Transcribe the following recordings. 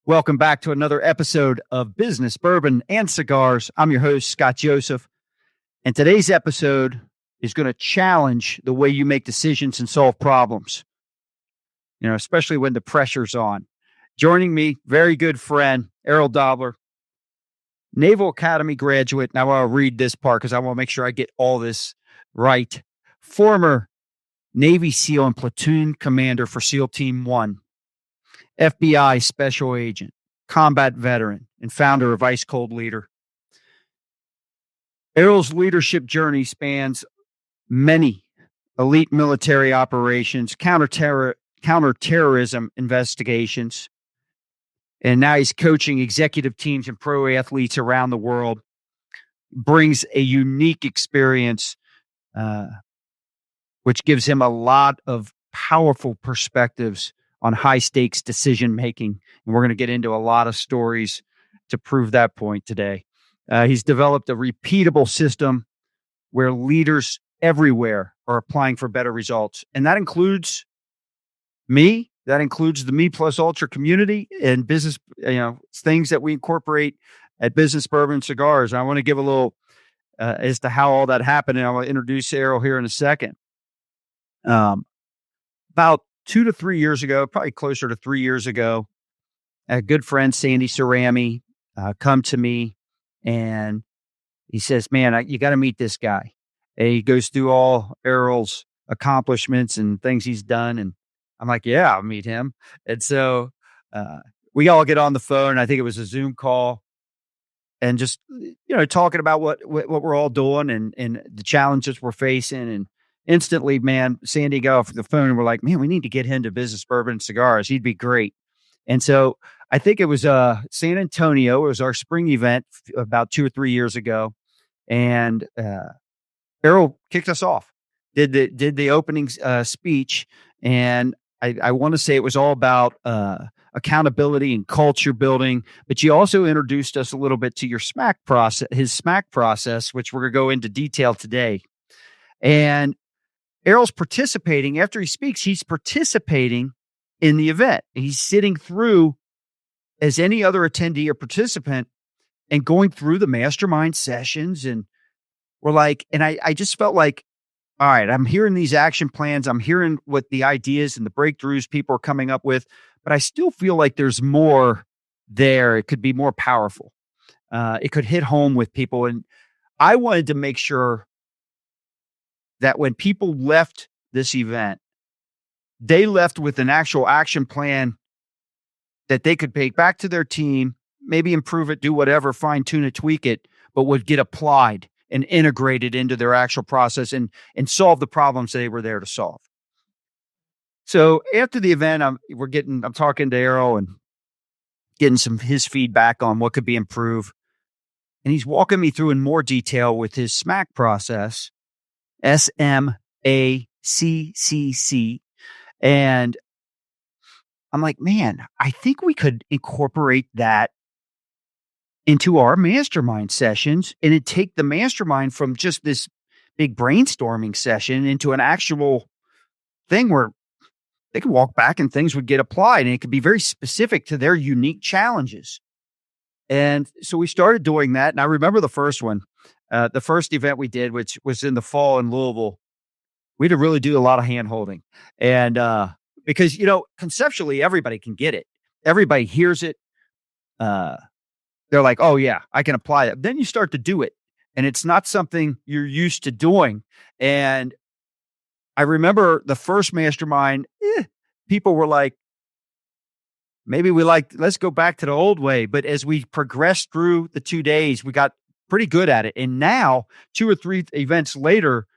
Welcome back to another episode of Business, Bourbon, and Cigars. I'm your host, Scott Joseph, and today's episode is going to challenge the way you make decisions and solve problems, especially when the pressure's on. Joining me, very good friend, Errol Doebler, Naval Academy graduate. Now I'll read this part because I want to make sure I get all this right. Former Navy SEAL and platoon commander for SEAL Team 1. FBI special agent, combat veteran, and founder of Ice Cold Leader. Errol's leadership journey spans many elite military operations, counterterrorism investigations, and now he's coaching executive teams and pro athletes around the world. Brings a unique experience, which gives him a lot of powerful perspectives on high-stakes decision-making. And we're going to get into a lot of stories to prove that point today. He's developed a repeatable system where leaders everywhere are applying for better results. And that includes me. That includes the Me Plus Ultra community and business, things that we incorporate at Business, Bourbon, and Cigars. I want to give a little as to how all that happened, and I will introduce Errol here in a second. About 2 to 3 years ago, probably closer to 3 years ago, a good friend, Sandy Cerami, come to me and he says, man, you got to meet this guy. And he goes through all Errol's accomplishments and things he's done. And I'm like, yeah, I'll meet him. And so we all get on the phone. I think it was a Zoom call and just, talking about what we're all doing and the challenges we're facing. And instantly, man, Sandy got off the phone and we're like, man, we need to get him to Business, Bourbon, and Cigars. He'd be great. And so I think it was San Antonio. It was our spring event about 2 or 3 years ago. And Errol kicked us off, did the opening speech. And I want to say it was all about accountability and culture building. But you also introduced us a little bit to your SMACC process, his SMACC process, which we're going to go into detail today. And Errol's participating. After he speaks, he's participating in the event. He's sitting through as any other attendee or participant and going through the mastermind sessions. And we're like, and I just felt like, all right, I'm hearing these action plans. I'm hearing what the ideas and the breakthroughs people are coming up with, but I still feel like there's more there. It could be more powerful. It could hit home with people. And I wanted to make sure that when people left this event, they left with an actual action plan that they could take back to their team, maybe improve it, do whatever, fine tune it, tweak it, but would get applied and integrated into their actual process and solve the problems they were there to solve. So after the event, I'm talking to Errol and getting his feedback on what could be improved. And he's walking me through in more detail with his SMACC process, SMACC. And I'm like, man, I think we could incorporate that into our mastermind sessions and it take the mastermind from just this big brainstorming session into an actual thing where they could walk back and things would get applied and it could be very specific to their unique challenges. And so we started doing that. And I remember the first one, the first event we did, which was in the fall in Louisville. We had to really do a lot of hand holding. And because, conceptually, everybody can get it. Everybody hears it. They're like, oh, yeah, I can apply it. Then you start to do it. And it's not something you're used to doing. And I remember the first mastermind, people were like, let's go back to the old way. But as we progressed through the 2 days, we got pretty good at it. And now 2 or 3 events later,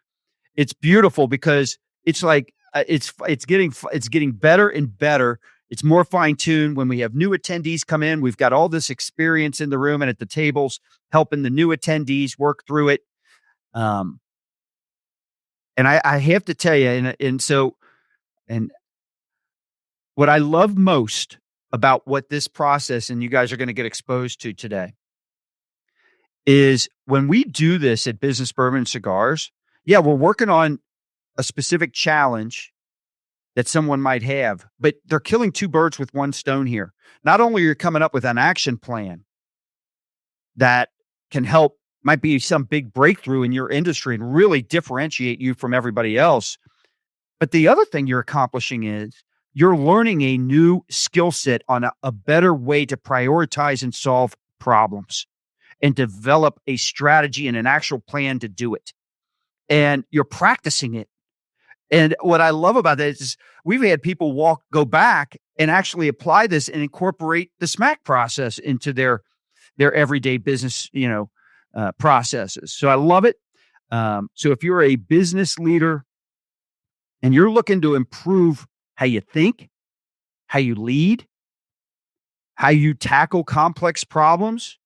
it's beautiful because it's like, it's getting better and better. It's more fine-tuned. When we have new attendees come in, we've got all this experience in the room and at the tables, helping the new attendees work through it. And I have to tell you, and what I love most about what this process, and you guys are going to get exposed to today, is when we do this at Business, Bourbon, and Cigars, yeah, we're working on a specific challenge that someone might have, but they're killing two birds with one stone here. Not only are you coming up with an action plan that can help, might be some big breakthrough in your industry and really differentiate you from everybody else, but the other thing you're accomplishing is you're learning a new skill set on a better way to prioritize and solve problems and develop a strategy and an actual plan to do it. And you're practicing it. And what I love about that is we've had people go back and actually apply this and incorporate the SMACC process into their everyday business, processes. So I love it. So if you're a business leader and you're looking to improve how you think, how you lead, how you tackle complex problems,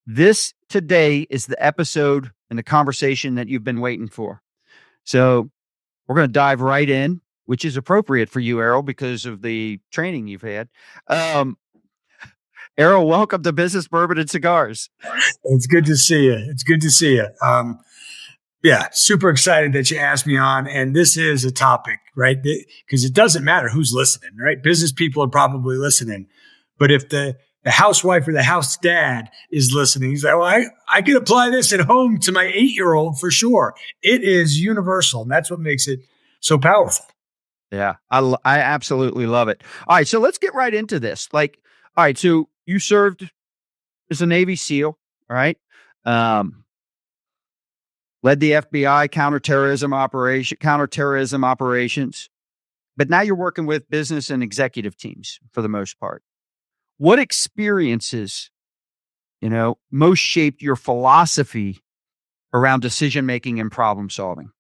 this today is the episode and the conversation that you've been waiting for. So we're going to dive right in, which is appropriate for you, Errol, because of the training you've had. Errol, welcome to Business Bourbon and Cigars. It's good to see you. It's good to see you. Yeah, super excited that you asked me on. And this is a topic, right? Because it doesn't matter who's listening, right? Business people are probably listening. But if the housewife or the house dad is listening, he's like, well, I can apply this at home to my 8-year-old for sure. It is universal. And that's what makes it so powerful. Yeah, I absolutely love it. All right, so let's get right into this. All right, so you served as a Navy SEAL, all right? Led the FBI counterterrorism operations, but now you're working with business and executive teams for the most part. What experiences, most shaped your philosophy around decision-making and problem solving?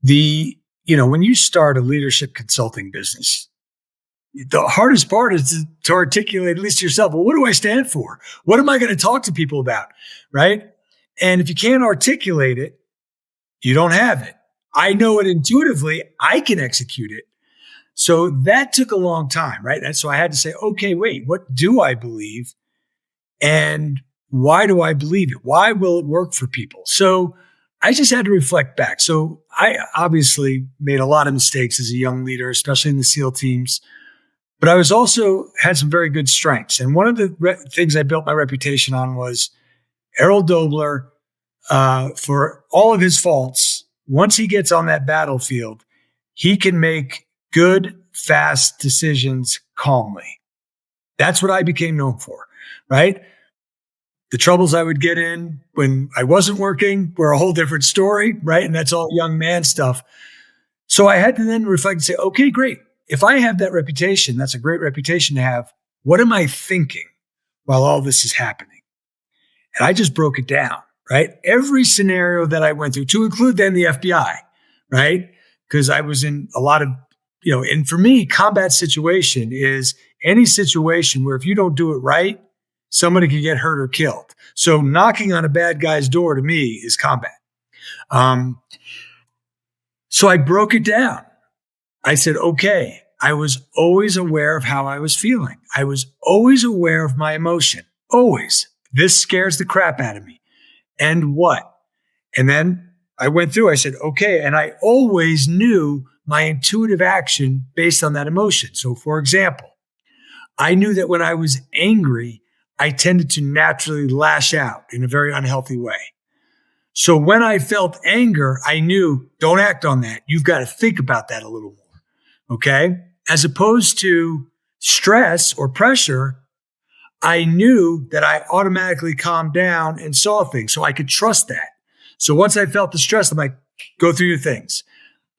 When you start a leadership consulting business, the hardest part is to articulate, at least to yourself, well, what do I stand for? What am I going to talk to people about? Right? And if you can't articulate it, you don't have it. I know it intuitively. I can execute it. So that took a long time, right? And so I had to say, okay, wait, what do I believe? And why do I believe it? Why will it work for people? So I just had to reflect back. So I obviously made a lot of mistakes as a young leader, especially in the SEAL teams. But I was also had some very good strengths. And one of the things I built my reputation on was Errol Doebler, for all of his faults, once he gets on that battlefield, he can make good, fast decisions calmly. That's what I became known for, right? The troubles I would get in when I wasn't working were a whole different story, right? And that's all young man stuff. So I had to then reflect and say, okay, great. If I have that reputation, that's a great reputation to have. What am I thinking while all this is happening? And I just broke it down, right? Every scenario that I went through, to include then the FBI, right? Because I was in a lot of, and for me, combat situation is any situation where if you don't do it right, somebody can get hurt or killed. So knocking on a bad guy's door to me is combat. So I broke it down. I said, okay, I was always aware of how I was feeling. I was always aware of my emotion. Always. This scares the crap out of me. And what? And then I went through, I said, okay. And I always knew my intuitive action based on that emotion. So for example, I knew that when I was angry, I tended to naturally lash out in a very unhealthy way. So when I felt anger, I knew, don't act on that. You've got to think about that a little more. Okay. As opposed to stress or pressure, I knew that I automatically calmed down and saw things. So I could trust that. So once I felt the stress, I'm like, go through your things.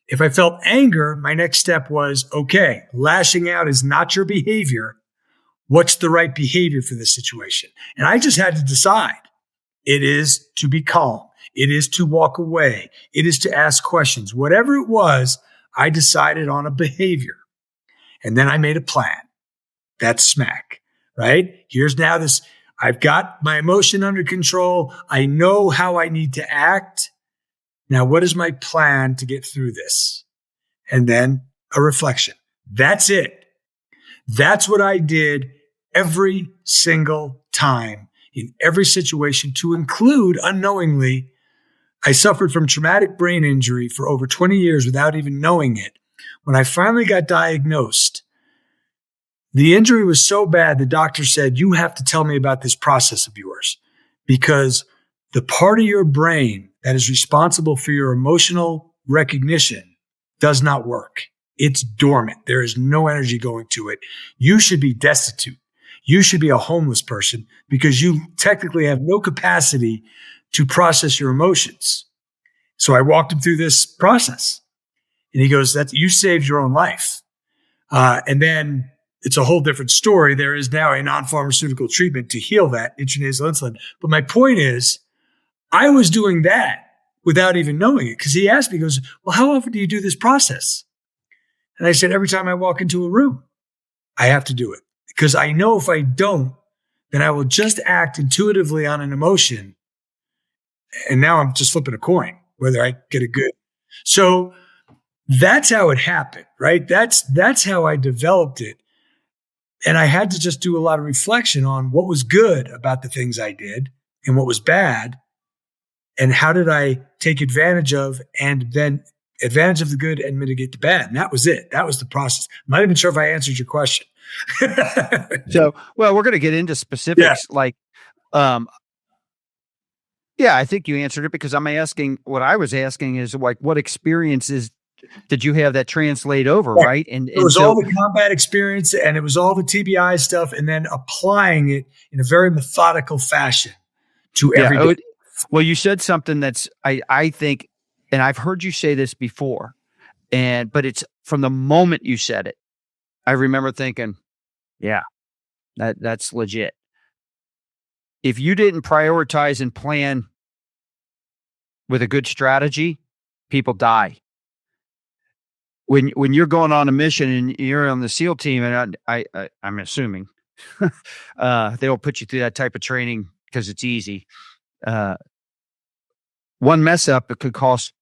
If I felt anger, my next step was, okay, lashing out is not your behavior. What's the right behavior for this situation? And I just had to decide. It is to be calm. It is to walk away. It is to ask questions. Whatever it was, I decided on a behavior. And then I made a plan. That's SMACC, right? Here's now this. I've got my emotion under control. I know how I need to act. Now, what is my plan to get through this? And then a reflection. That's it. That's what I did every single time in every situation, to include unknowingly, I suffered from traumatic brain injury for over 20 years without even knowing it. When I finally got diagnosed, the injury was so bad, the doctor said, you have to tell me about this process of yours, because the part of your brain that is responsible for your emotional recognition does not work. It's dormant. There is no energy going to it. You should be destitute. You should be a homeless person because you technically have no capacity to process your emotions. So I walked him through this process, and he goes, "That you saved your own life." And then it's a whole different story. There is now a non-pharmaceutical treatment to heal that, intranasal insulin. But my point is, I was doing that without even knowing it, because he asked me, he goes, "Well, how often do you do this process?" And I said, "Every time I walk into a room, I have to do it, because I know if I don't, then I will just act intuitively on an emotion. And now I'm just flipping a coin, whether I get a good." So that's how it happened, right? That's how I developed it. And I had to just do a lot of reflection on what was good about the things I did and what was bad, and how did I take advantage of, and then advantage of the good and mitigate the bad. And that was it. That was the process. I'm not even sure if I answered your question. So, well, we're going to get into specifics. Yeah, I think you answered it, because what I was asking is, like, what experiences did you have that translate over, right? And it was all the combat experience, and it was all the TBI stuff, and then applying it in a very methodical fashion to every day. Well, you said something that's, I think, and I've heard you say this before, but it's from the moment you said it, I remember thinking, yeah, that's legit. If you didn't prioritize and plan with a good strategy, people die. When you're going on a mission and you're on the SEAL team, and I'm assuming they'll put you through that type of training because it's easy. One mess up, it could cost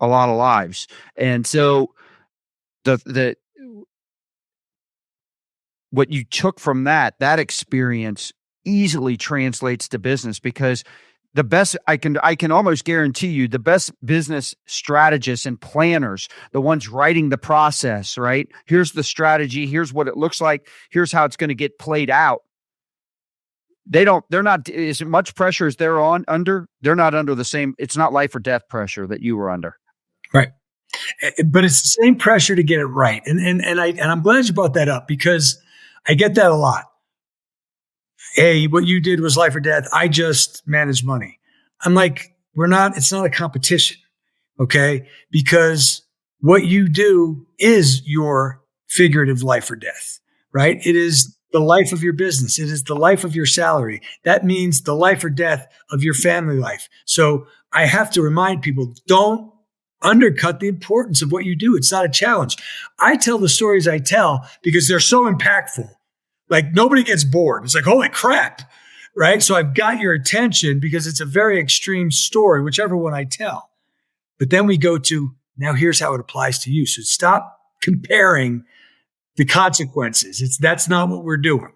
a lot of lives. And so the what you took from that experience easily translates to business, because the best, I can almost guarantee you, the best business strategists and planners, the ones writing the process, right? Here's the strategy. Here's what it looks like. Here's how it's going to get played out. They're not as much pressure as they're under. They're not under the same. It's not life or death pressure that you were under. Right. But it's the same pressure to get it right. And I'm glad you brought that up, because I get that a lot. Hey, what you did was life or death. I just managed money. I'm like, it's not a competition. Okay. Because what you do is your figurative life or death, right? It is the life of your business. It is the life of your salary. That means the life or death of your family life. So I have to remind people, don't undercut the importance of what you do. It's not a challenge. I tell the stories I tell because they're so impactful. Like, nobody gets bored. It's like, holy crap, right? So I've got your attention because it's a very extreme story, whichever one I tell. But then we go to, now here's how it applies to you. So stop comparing the consequences. That's not what we're doing,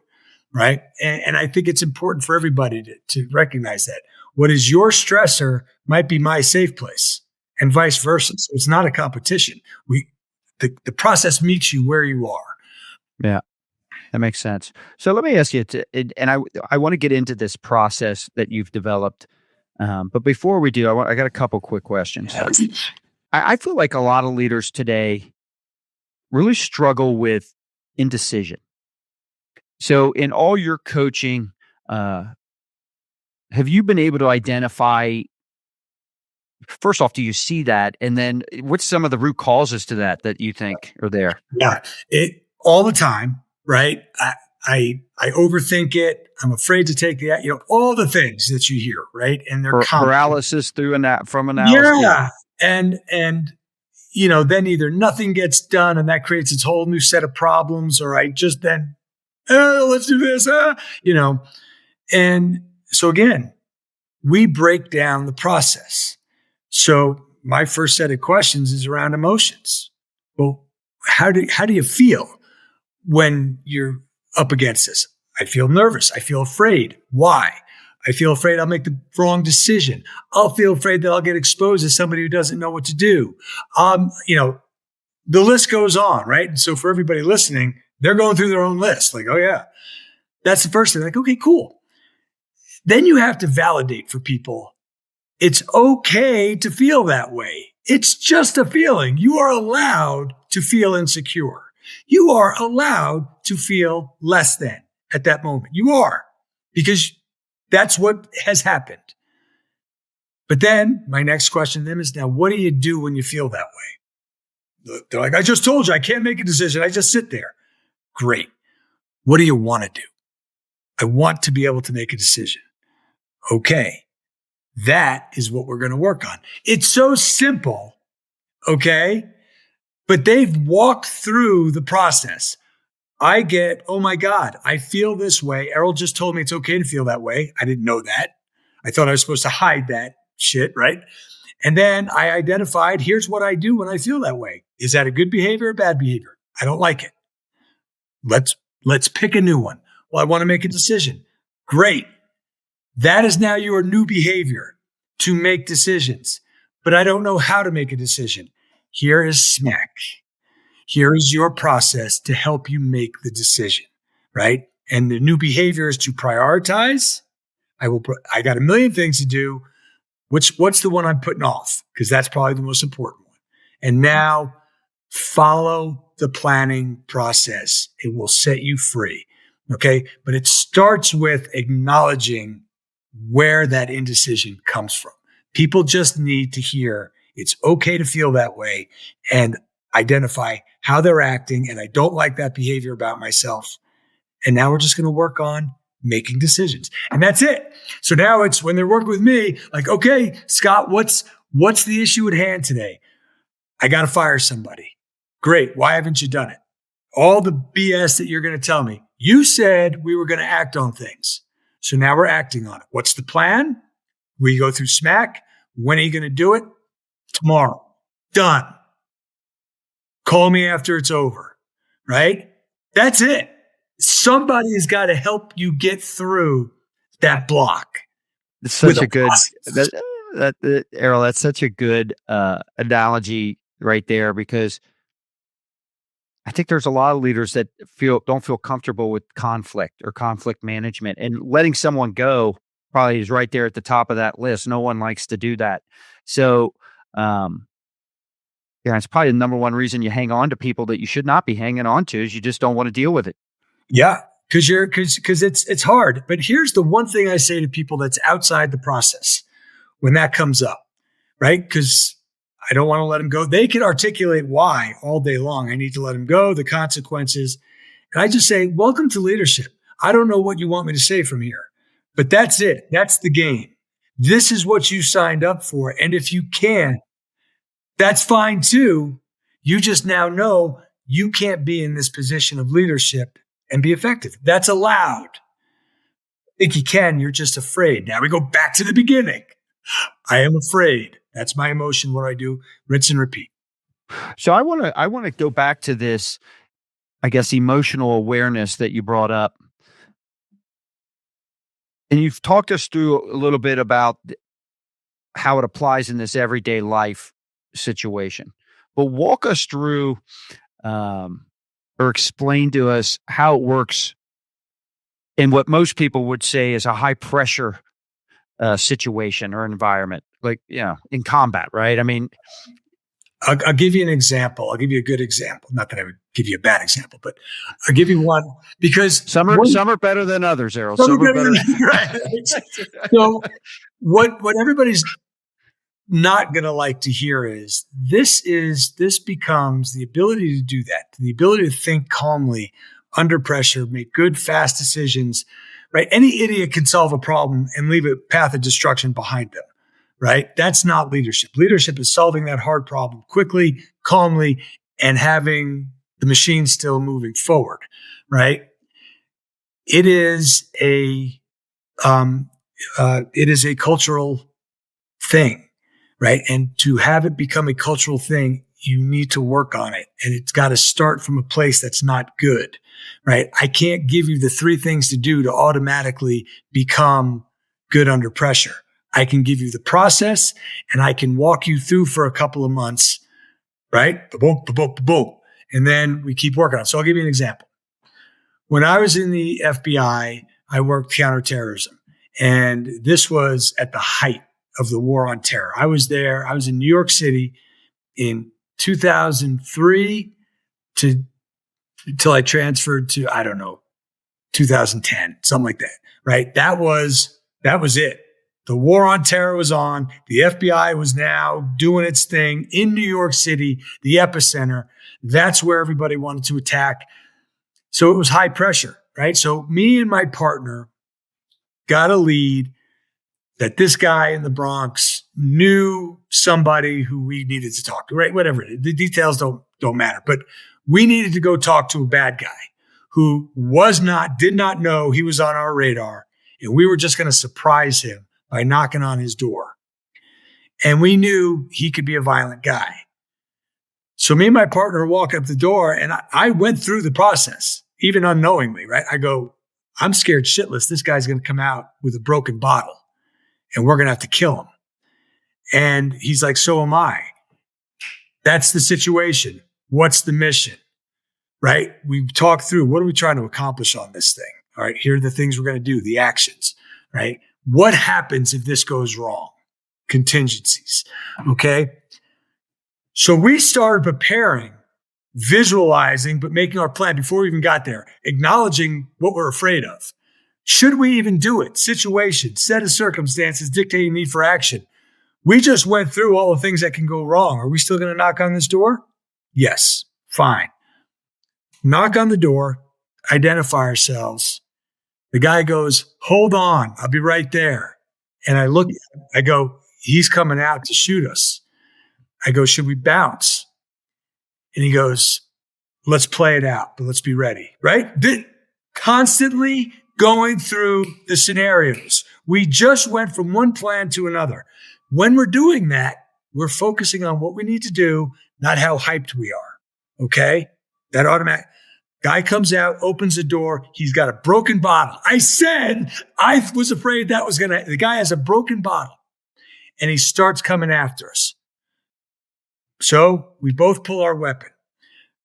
right? And I think it's important for everybody to recognize that. What is your stressor might be my safe place, and vice versa. So it's not a competition. The process meets you where you are. Yeah. That makes sense. So let me ask you, and I want to get into this process that you've developed. But before we do, I got a couple quick questions. I feel like a lot of leaders today really struggle with indecision. So in all your coaching, have you been able to identify, first off, do you see that? And then what's some of the root causes to that you think are there? Yeah, all the time. Right. I overthink it. I'm afraid to take all the things that you hear. Right. And they're paralysis from analysis. Yeah. And then either nothing gets done, and that creates its whole new set of problems, or I just then, let's do this. And so again, we break down the process. So my first set of questions is around emotions. Well, how do you feel when you're up against this? I feel nervous. I feel afraid. Why? I feel afraid I'll make the wrong decision. I'll feel afraid that I'll get exposed as somebody who doesn't know what to do. the list goes on, right? And so for everybody listening, they're going through their own list. Like, oh yeah, that's the first thing. Like, okay, cool. Then you have to validate for people. It's okay to feel that way. It's just a feeling. You are allowed to feel insecure. You are allowed to feel less than at that moment. You are, because that's what has happened. But then my next question to them is, now, what do you do when you feel that way? They're like, I just told you, I can't make a decision. I just sit there. Great. What do you want to do? I want to be able to make a decision. Okay. That is what we're going to work on. It's so simple. Okay. But they've walked through the process. I get, oh my God, I feel this way. Errol just told me it's okay to feel that way. I didn't know that. I thought I was supposed to hide that shit, right? And then I identified, here's what I do when I feel that way. Is that a good behavior or bad behavior? I don't like it. Let's pick a new one. Well, I want to make a decision. Great. That is now your new behavior, to make decisions. But I don't know how to make a decision. Here is SMACC. Here is your process to help you make the decision, right? And the new behavior is to prioritize. I got a million things to do. What's the one I'm putting off? Because that's probably the most important one. And now follow the planning process. It will set you free. Okay. But it starts with acknowledging where that indecision comes from. People just need to hear it's okay to feel that way and identify how they're acting. And I don't like that behavior about myself. And now we're just going to work on making decisions. And that's it. So now it's when they're working with me, like, okay, Scott, what's the issue at hand today? I got to fire somebody. Great. Why haven't you done it? All the BS that you're going to tell me. You said we were going to act on things. So now we're acting on it. What's the plan? We go through SMACC. When are you going to do it? Tomorrow. Done. Call me after it's over. Right? That's it. Somebody's got to help you get through that block. It's such a good, Errol, that's such a good analogy right there, because I think there's a lot of leaders that don't feel comfortable with conflict or conflict management, and letting someone go probably is right there at the top of that list. No one likes to do that. So, it's probably the number one reason you hang on to people that you should not be hanging on to, is you just don't want to deal with it. Yeah, because it's hard. But here's the one thing I say to people that's outside the process when that comes up, right? Because I don't want to let them go. They can articulate why all day long. I need to let them go, the consequences. And I just say, welcome to leadership. I don't know what you want me to say from here, but that's it. That's the game. This is what you signed up for. And if you can, that's fine too. You just now know you can't be in this position of leadership and be effective. That's allowed. I think you can. You're just afraid. Now we go back to the beginning. I am afraid. That's my emotion. What I do, rinse and repeat. So I want to go back to this, I guess, emotional awareness that you brought up. And you've talked us through a little bit about how it applies in this everyday life situation. But walk us through or explain to us how it works in what most people would say is a high pressure situation or environment, like, in combat, right? I mean, I'll give you an example. I'll give you a good example. Not that I would give you a bad example, but I'll give you one, because some are better than others, Errol. Some are better. Right. So what everybody's not going to like to hear is this becomes the ability to do that, the ability to think calmly under pressure, make good, fast decisions, right? Any idiot can solve a problem and leave a path of destruction behind them, right? That's not leadership. Leadership is solving that hard problem quickly, calmly, and having the machine still moving forward, right? It is a cultural thing, right? And to have it become a cultural thing, you need to work on it. And it's got to start from a place that's not good, right? I can't give you the 3 things to do to automatically become good under pressure. I can give you the process, and I can walk you through for a couple of months, right? Boom, boom, boom. And then we keep working on it. So I'll give you an example. When I was in the FBI, I worked counterterrorism. And this was at the height of the war on terror. I was there. I was in New York City in 2003 till I transferred to, I don't know, 2010, something like that, right? That was it. The war on terror was on. The FBI was now doing its thing in New York City, the epicenter. That's where everybody wanted to attack. So it was high pressure, right? So me and my partner got a lead that this guy in the Bronx knew somebody who we needed to talk to, right? Whatever. The details don't matter. But we needed to go talk to a bad guy who did not know he was on our radar. And we were just going to surprise him by knocking on his door. And we knew he could be a violent guy. So me and my partner walk up the door, and I went through the process, even unknowingly, right? I go, I'm scared shitless. This guy's going to come out with a broken bottle and we're going to have to kill him. And he's like, so am I. That's the situation. What's the mission? Right? We talk through, what are we trying to accomplish on this thing? All right. Here are the things we're going to do, the actions, right? What happens if this goes wrong? Contingencies. Okay. So we started preparing, visualizing, but making our plan before we even got there, acknowledging what we're afraid of. Should we even do it? Situation, set of circumstances dictating need for action. We just went through all the things that can go wrong. Are we still going to knock on this door? Yes. Fine. Knock on the door, identify ourselves. The guy goes, hold on, I'll be right there. And I look, I go, he's coming out to shoot us. I go, should we bounce? And he goes, let's play it out, but let's be ready, right? Constantly going through the scenarios. We just went from one plan to another. When we're doing that, we're focusing on what we need to do, not how hyped we are. Okay? That automatic guy comes out, opens the door. He's got a broken bottle. I said, I was afraid the guy has a broken bottle and he starts coming after us. So we both pull our weapon.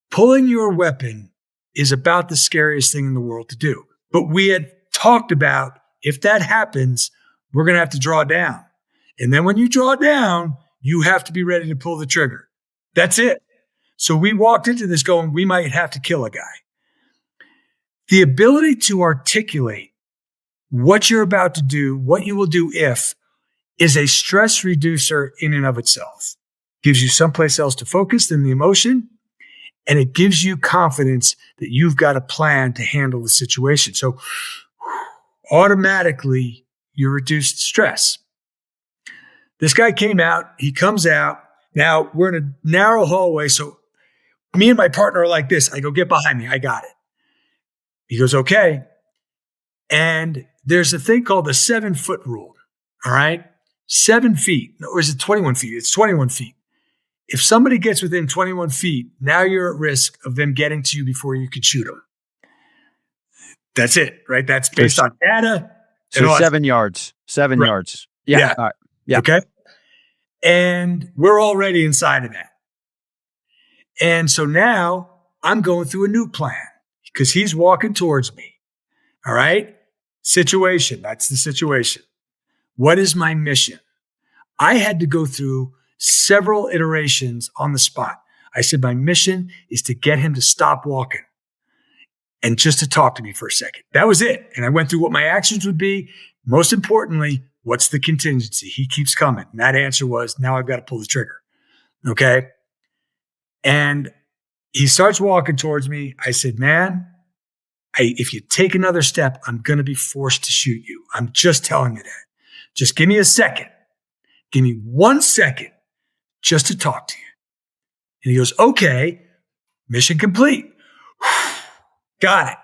Pulling your weapon is about the scariest thing in the world to do. But we had talked about, if that happens, we're going to have to draw down. And then when you draw down, you have to be ready to pull the trigger. That's it. So we walked into this going, we might have to kill a guy. The ability to articulate what you're about to do, what you will do if, is a stress reducer in and of itself. Gives you someplace else to focus than the emotion, and it gives you confidence that you've got a plan to handle the situation. So automatically, you reduced stress. This guy came out. He comes out. Now, we're in a narrow hallway, so me and my partner are like this. I go, get behind me. I got it. He goes, okay. And there's a thing called the 7-foot rule. All right? 7 feet. Or is it 21 feet? It's 21 feet. If somebody gets within 21 feet, now you're at risk of them getting to you before you can shoot them. That's it, right? That's based on data. So 7 yards. 7 yards. Yeah. All right. Yeah. Okay. And we're already inside of that. And so now I'm going through a new plan because he's walking towards me. All right. Situation. That's the situation. What is my mission? I had to go through several iterations on the spot. I said, my mission is to get him to stop walking and just to talk to me for a second. That was it. And I went through what my actions would be. Most importantly, what's the contingency? He keeps coming. And that answer was, now I've got to pull the trigger. Okay. And he starts walking towards me. I said, man, if you take another step, I'm going to be forced to shoot you. I'm just telling you that. Just give me a second. Give me 1 second just to talk to you. And he goes, okay, mission complete. Got it.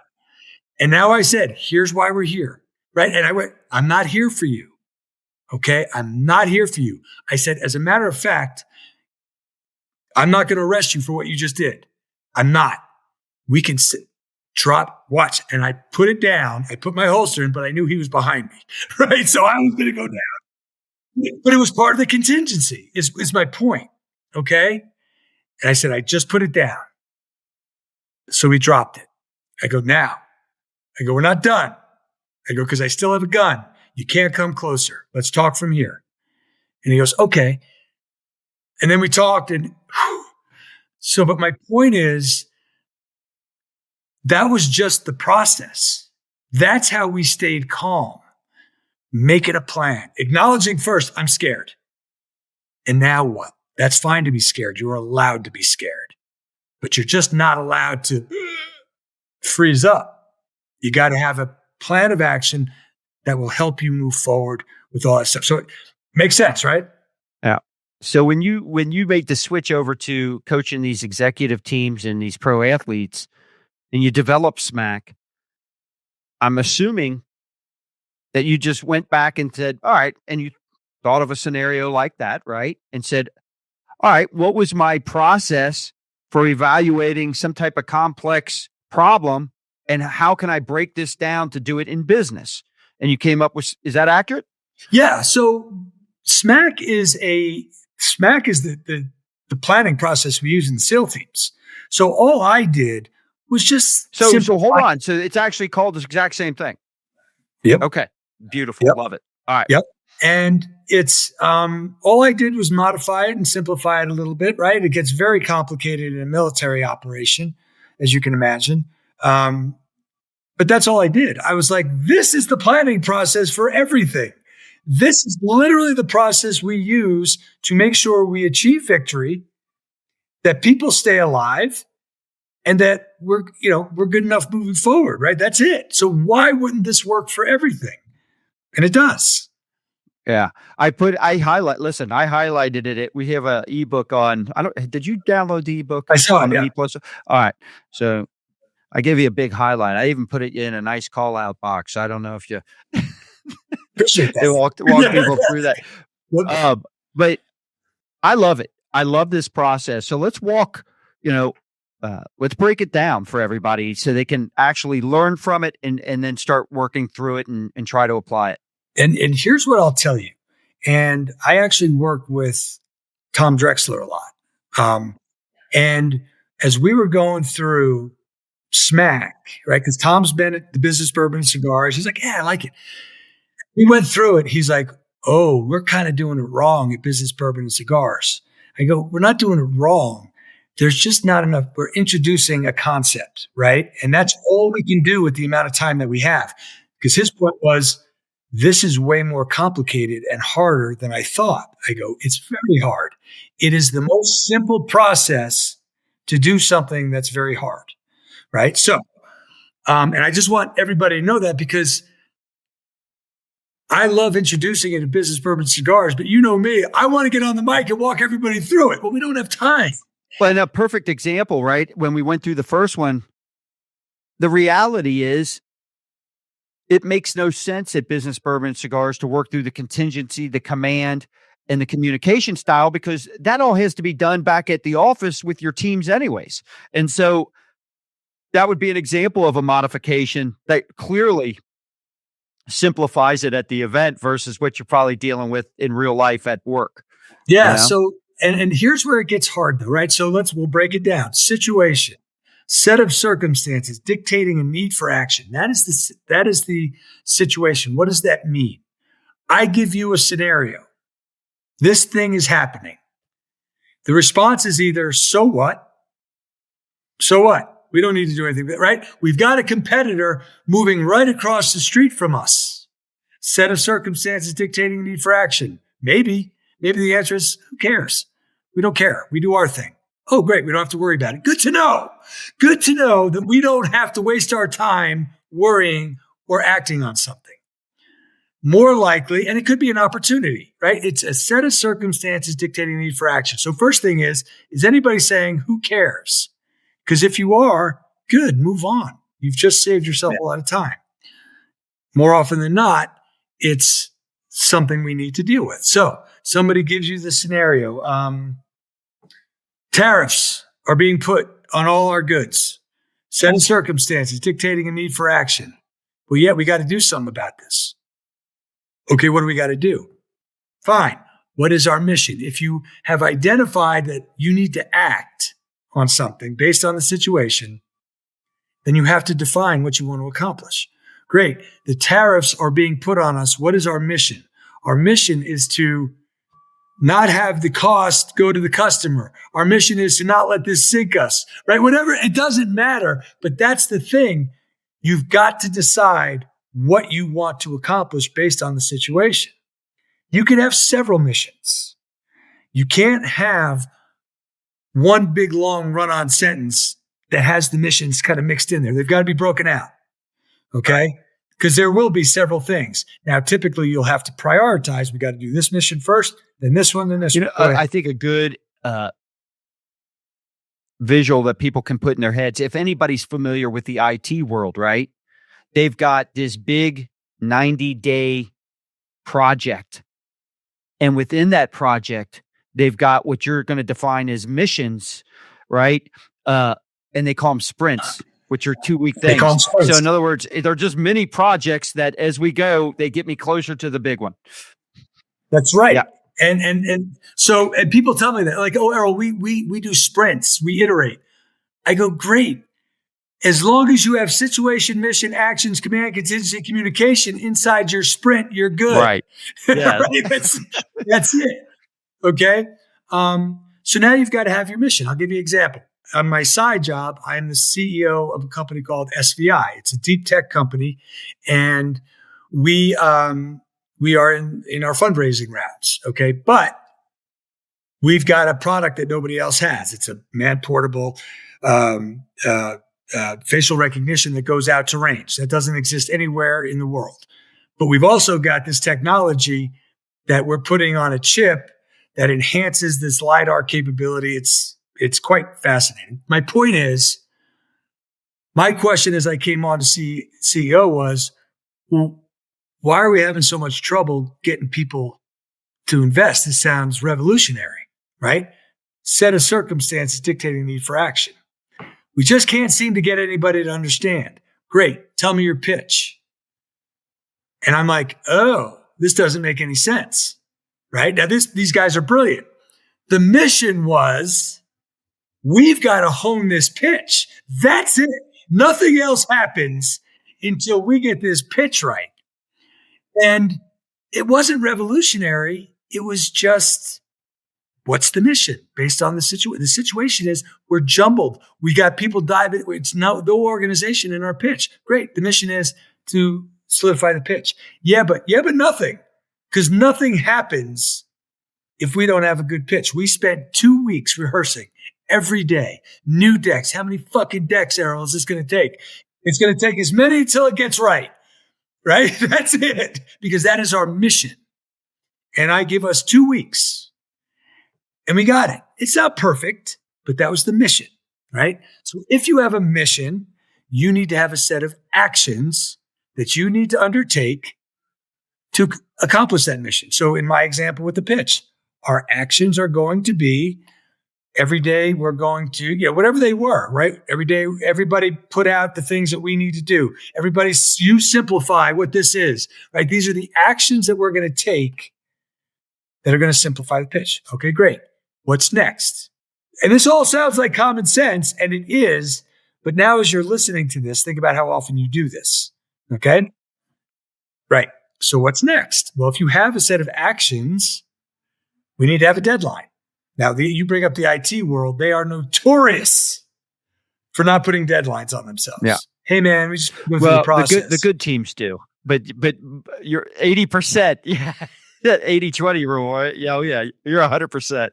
And now I said, here's why we're here. Right. And I went, I'm not here for you. Okay. I'm not here for you. I said, as a matter of fact, I'm not going to arrest you for what you just did. I'm not. We can sit, drop, watch. And I put it down. I put my holster in, but I knew he was behind me. Right. So I was going to go down. But it was part of the contingency, is my point. Okay. And I said, I just put it down. So we dropped it. I go, now. I go, we're not done. I go, because I still have a gun. You can't come closer. Let's talk from here. And he goes, okay. And then we talked and so, but my point is, that was just the process. That's how we stayed calm. Make it a plan. Acknowledging first, I'm scared. And now what? That's fine to be scared. You're allowed to be scared. But you're just not allowed to freeze up. You got to have a plan of action that will help you move forward with all that stuff. So it makes sense, right? Yeah. So when you make the switch over to coaching these executive teams and these pro athletes and you develop SMACC, I'm assuming that you just went back and said, all right, and you thought of a scenario like that, right? And said, all right, what was my process for evaluating some type of complex problem and how can I break this down to do it in business? And you came up with, is that accurate? Yeah. So SMACC is the planning process we use in the SEAL teams. So all I did was just so hold on. So it's actually called the exact same thing. Yep. Okay. Beautiful. Yep. Love it. All right. Yep. And it's all I did was modify it and simplify it a little bit, right? It gets very complicated in a military operation, as you can imagine. But that's all I did. I was like, this is the planning process for everything. This is literally the process we use to make sure we achieve victory, that people stay alive, and that we're good enough moving forward, right? That's it. So why wouldn't this work for everything? And it does. Yeah. I highlighted it. We have an ebook on, did you download the ebook? I saw it. Yeah. Yeah. All right. So I gave you a big highlight. I even put it in a nice call out box. I don't know if you appreciate that. walk people through that. But I love it. I love this process. So let's let's break it down for everybody so they can actually learn from it and then start working through it and try to apply it. And here's what I'll tell you. And I actually work with Tom Drexler a lot. And as we were going through SMACC, right? Because Tom's been at the Business Bourbon and Cigars. He's like, yeah, I like it. We went through it. He's like, oh, we're kind of doing it wrong at Business Bourbon and Cigars. I go, we're not doing it wrong. There's just not enough. We're introducing a concept, right? And that's all we can do with the amount of time that we have. Because his point was, this is way more complicated and harder than I thought. I go, it's very hard. It is the most simple process to do something that's very hard, right? So, and I just want everybody to know that, because I love introducing it in Business Bourbon Cigars, but you know me, I want to get on the mic and walk everybody through it, but we don't have time. Well, and a perfect example, right? When we went through the first one, the reality is it makes no sense at Business Bourbon and Cigars to work through the contingency, the command, and the communication style, because that all has to be done back at the office with your teams anyways. And so that would be an example of a modification that clearly simplifies it at the event versus what you're probably dealing with in real life at work. Yeah. You know? So, and here's where it gets hard though, right? So we'll break it down. Situation, set of circumstances dictating a need for action. That is the situation. What does that mean? I give you a scenario. This thing is happening. The response is either, so what? So what? We don't need to do anything, right? We've got a competitor moving right across the street from us. Set of circumstances dictating a need for action. Maybe the answer is, who cares? We don't care. We do our thing. Oh, great. We don't have to worry about it. Good to know. Good to know that we don't have to waste our time worrying or acting on something. More likely, and it could be an opportunity, right? It's a set of circumstances dictating the need for action. So first thing is anybody saying, who cares? Because if you are, good, move on. You've just saved yourself a lot of time. More often than not, it's something we need to deal with. So somebody gives you the scenario. Tariffs are being put on all our goods. Set of circumstances dictating a need for action. Well, yeah, we got to do something about this. Okay, what do we got to do? Fine. What is our mission? If you have identified that you need to act on something based on the situation, then you have to define what you want to accomplish. Great. The tariffs are being put on us. What is our mission? Our mission is to not have the cost go to the customer. Our mission is to not let this sink us, right? Whatever, it doesn't matter, but that's the thing. You've got to decide what you want to accomplish based on the situation. You can have several missions. You can't have one big long run-on sentence that has the missions kind of mixed in there. They've got to be broken out, okay? Because there will be several things. Now, typically, you'll have to prioritize. We got to do this mission first, then this one, then this one. I think a good visual that people can put in their heads, if anybody's familiar with the IT world, right? They've got this big 90-day project. And within that project, they've got what you're going to define as missions, right? And they call them sprints, which are 2-week things. So in other words, they're just mini projects that as we go, they get me closer to the big one. That's right. Yeah. And so people tell me that, like, oh, Errol, we do sprints, we iterate. I go, great. As long as you have situation, mission, actions, command, contingency, communication inside your sprint, you're good. Right. Yeah. Right? That's it. Okay. So now you've got to have your mission. I'll give you an example. On my side job, I am the CEO of a company called SVI. It's a deep tech company, and we are in our fundraising rounds. Okay, but we've got a product that nobody else has. It's a man portable facial recognition that goes out to range. That doesn't exist anywhere in the world. But we've also got this technology that we're putting on a chip that enhances this LiDAR capability. It's quite fascinating. My point is, my question as I came on to see CEO was, well, why are we having so much trouble getting people to invest? This sounds revolutionary, right? Set of circumstances dictating the need for action. We just can't seem to get anybody to understand. Great. Tell me your pitch. And I'm like, oh, this doesn't make any sense, right? Now, these guys are brilliant. The mission was, we've got to hone this pitch. That's it. Nothing else happens until we get this pitch right. And it wasn't revolutionary. It was just, what's the mission based on the situation? The situation is we're jumbled. We got people diving. It's no organization in our pitch. Great. The mission is to solidify the pitch. Yeah, but nothing. Because nothing happens if we don't have a good pitch. We spent 2 weeks rehearsing every day. New decks. How many fucking decks, Errol, is this going to take? It's going to take as many until it gets right. Right? That's it. Because that is our mission. And I give us 2 weeks. And we got it. It's not perfect, but that was the mission, right? So if you have a mission, you need to have a set of actions that you need to undertake to accomplish that mission. So in my example with the pitch, our actions are going to be, every day we're going to, whatever they were, right? Every day, everybody put out the things that we need to do. Everybody, you simplify what this is, right? These are the actions that we're going to take that are going to simplify the pitch. Okay, great. What's next? And this all sounds like common sense, and it is, but now as you're listening to this, think about how often you do this. Okay? Right. So what's next? Well, if you have a set of actions, we need to have a deadline. Now, you bring up the IT world. They are notorious for not putting deadlines on themselves. Yeah. Hey, man, we just go through the process. The good teams do. But you're 80%. Yeah. That 80-20 rule, right? Yeah, you're 100%.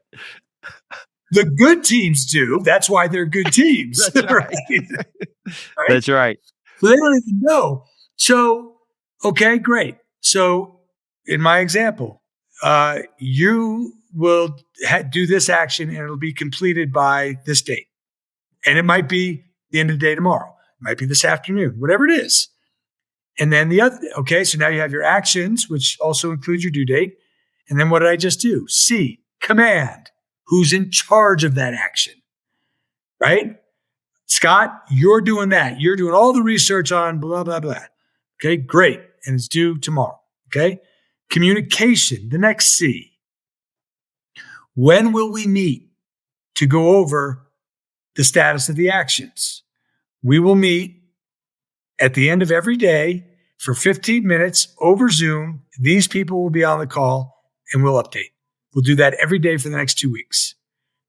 The good teams do. That's why they're good teams. That's right. Right? That's right. So they don't even know. So, okay, great. So in my example, you will do this action and it'll be completed by this date. And it might be the end of the day tomorrow. It might be this afternoon, whatever it is. And then so now you have your actions, which also includes your due date. And then what did I just do? C, command. Who's in charge of that action? Right? Scott, you're doing that. You're doing all the research on blah, blah, blah. Okay, great. And it's due tomorrow. Okay? Communication, the next C. When will we meet to go over the status of the actions? We will meet at the end of every day for 15 minutes over Zoom. These people will be on the call and we'll update. We'll do that every day for the next 2 weeks.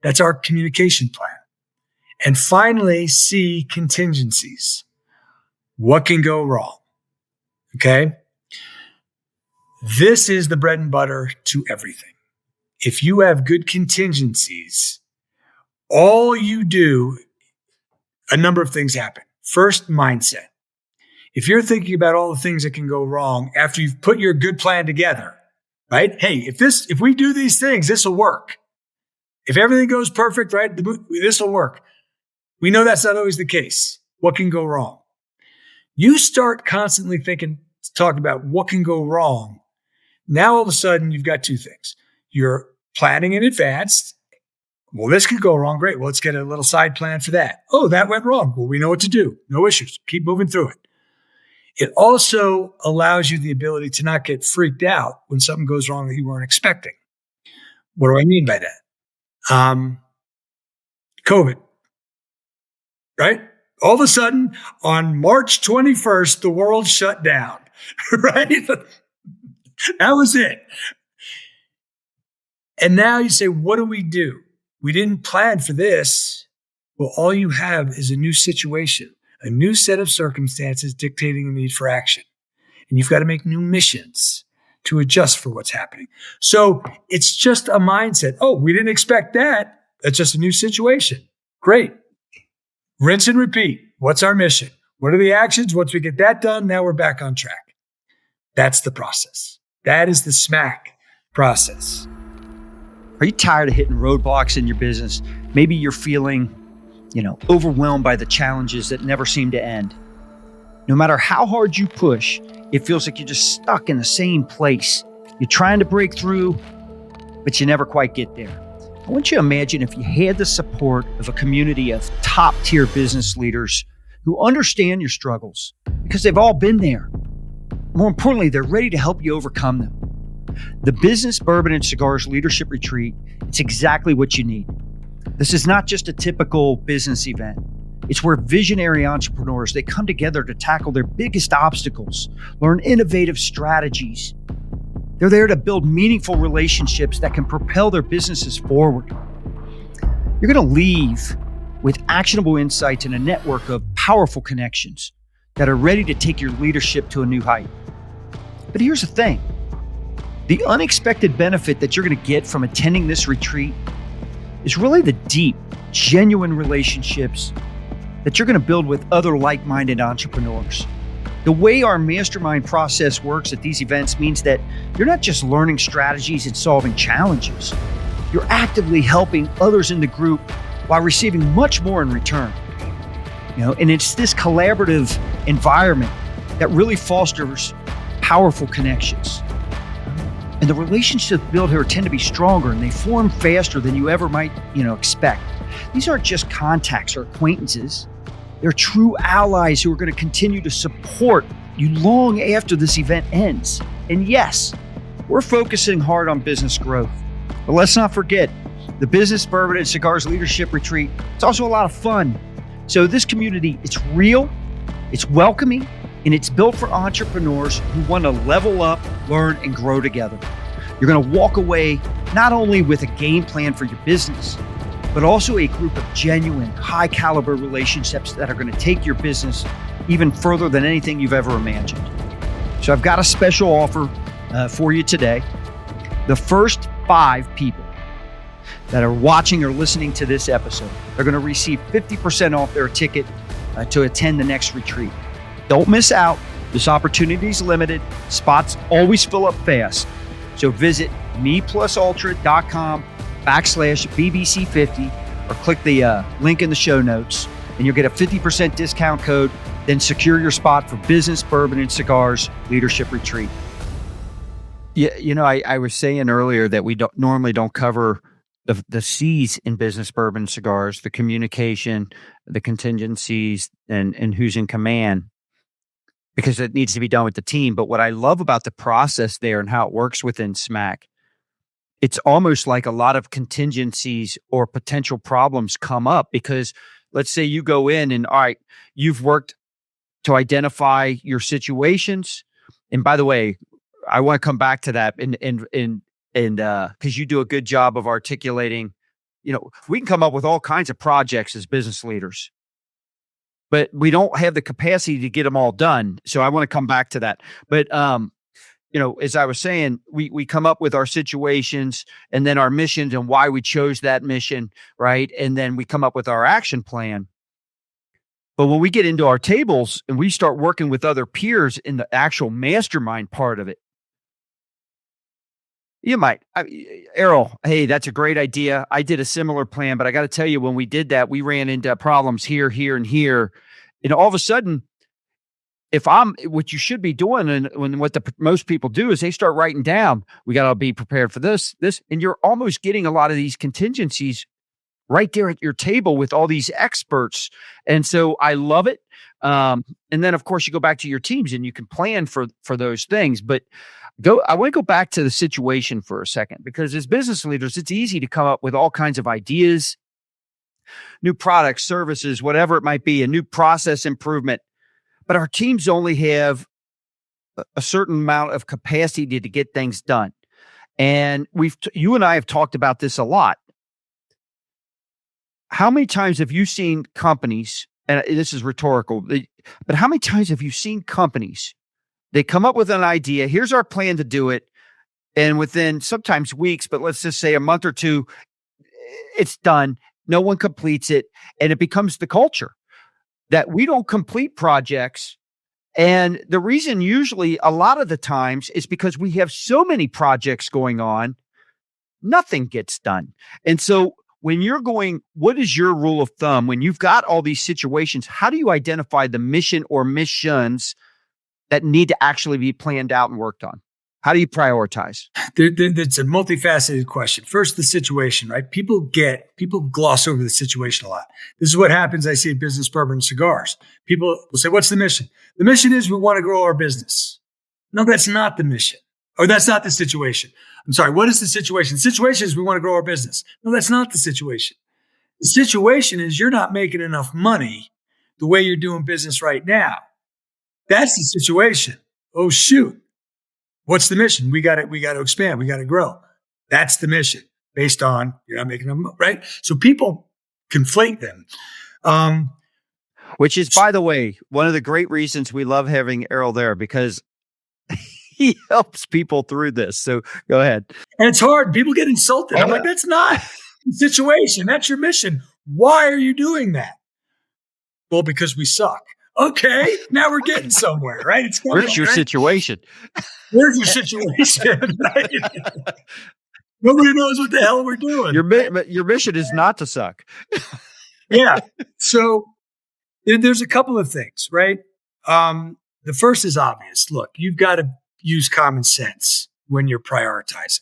That's our communication plan. And finally, C, contingencies. What can go wrong? Okay? This is the bread and butter to everything. If you have good contingencies, all you do, a number of things happen. First, mindset. If you're thinking about all the things that can go wrong after you've put your good plan together, right? Hey, if we do these things, this will work. If everything goes perfect, right? This will work. We know that's not always the case. What can go wrong? You start constantly talking about what can go wrong. Now, all of a sudden, you've got two things. You're planning in advance. Well, this could go wrong. Great. Well, let's get a little side plan for that. Oh, that went wrong. Well, we know what to do. No issues. Keep moving through it. It also allows you the ability to not get freaked out when something goes wrong that you weren't expecting. What do I mean by that? COVID, right? All of a sudden, on March 21st, the world shut down, right? That was it. And now you say, what do? We didn't plan for this. Well, all you have is a new situation, a new set of circumstances dictating the need for action. And you've got to make new missions to adjust for what's happening. So it's just a mindset. Oh, we didn't expect that. That's just a new situation. Great. Rinse and repeat. What's our mission? What are the actions? Once we get that done, now we're back on track. That's the process. That is the SMACC process. Are you tired of hitting roadblocks in your business? Maybe you're feeling, overwhelmed by the challenges that never seem to end. No matter how hard you push, it feels like you're just stuck in the same place. You're trying to break through, but you never quite get there. I want you to imagine if you had the support of a community of top-tier business leaders who understand your struggles because they've all been there. More importantly, they're ready to help you overcome them. The Business, Bourbon, and Cigars Leadership Retreat, it's exactly what you need. This is not just a typical business event. It's where visionary entrepreneurs, they come together to tackle their biggest obstacles, learn innovative strategies. They're there to build meaningful relationships that can propel their businesses forward. You're going to leave with actionable insights and a network of powerful connections that are ready to take your leadership to a new height. But here's the thing. The unexpected benefit that you're going to get from attending this retreat is really the deep, genuine relationships that you're going to build with other like-minded entrepreneurs. The way our mastermind process works at these events means that you're not just learning strategies and solving challenges. You're actively helping others in the group while receiving much more in return. And it's this collaborative environment that really fosters powerful connections. And the relationships built here tend to be stronger and they form faster than you ever might, expect. These aren't just contacts or acquaintances. They're true allies who are going to continue to support you long after this event ends. And yes, we're focusing hard on business growth. But let's not forget, the Business, Bourbon, and Cigars Leadership Retreat, it's also a lot of fun. So this community, it's real, it's welcoming, and it's built for entrepreneurs who want to level up, learn, and grow together. You're going to walk away not only with a game plan for your business, but also a group of genuine, high-caliber relationships that are going to take your business even further than anything you've ever imagined. So I've got a special offer for you today. The first 5 people that are watching or listening to this episode are going to receive 50% off their ticket to attend the next retreat. Don't miss out. This opportunity is limited. Spots always fill up fast. So visit meplusultra.com/BBC50 or click the link in the show notes and you'll get a 50% discount code. Then secure your spot for Business, Bourbon, and Cigars Leadership Retreat. Yeah, I was saying earlier that we normally don't cover the C's in Business, Bourbon, Cigars, the communication, the contingencies, and who's in command, because it needs to be done with the team. But what I love about the process there and how it works within SMACC it's almost like a lot of contingencies or potential problems come up because let's say you go in and, all right, you've worked to identify your situations. And by the way, I want to come back to that and because you do a good job of articulating, we can come up with all kinds of projects as business leaders, but we don't have the capacity to get them all done. So I want to come back to that. But, as I was saying, we come up with our situations and then our missions and why we chose that mission, right? And then we come up with our action plan. But when we get into our tables and we start working with other peers in the actual mastermind part of it, you might, Errol, hey, that's a great idea. I did a similar plan, but I got to tell you, when we did that, we ran into problems here, and here. And all of a sudden, what you should be doing, and what most people do is they start writing down, we got to be prepared for this, and you're almost getting a lot of these contingencies right there at your table with all these experts. And so I love it. And then of course you go back to your teams and you can plan for those things, but I want to go back to the situation for a second, because as business leaders, it's easy to come up with all kinds of ideas, new products, services, whatever it might be, a new process improvement. But our teams only have a certain amount of capacity to get things done. And you and I have talked about this a lot. How many times have you seen companies, and this is rhetorical, but how many times have you seen companies, they come up with an idea, here's our plan to do it, and within sometimes weeks, but let's just say a month or two, it's done. No one completes it, and it becomes the culture that we don't complete projects. And the reason usually a lot of the times is because we have so many projects going on, nothing gets done. And so when you're going, what is your rule of thumb when you've got all these situations? How do you identify the mission or missions that need to actually be planned out and worked on? How do you prioritize? It's a multifaceted question. First, the situation, right? People gloss over the situation a lot. This is what happens, I see, at Business Bourbon and Cigars. People will say, what's the mission? The mission is we want to grow our business. No, that's not the mission. Or that's not the situation. I'm sorry, what is the situation? The situation is we want to grow our business. No, that's not the situation. The situation is you're not making enough money the way you're doing business right now. That's the situation. Oh, shoot. What's the mission? We got to expand. We got to grow. That's the mission based on you're not making them, right? So people conflate them. Which is, by the way, one of the great reasons we love having Errol there, because he helps people through this. So go ahead. And it's hard. People get insulted. I'm like, that's not the situation. That's your mission. Why are you doing that? Well, because we suck. Okay, now we're getting somewhere, right? Where's your situation? Where's your situation? Right? Nobody knows what the hell we're doing. Your mission is not to suck. Yeah. So there's a couple of things, right? The first is obvious. Look, you've got to use common sense when you're prioritizing.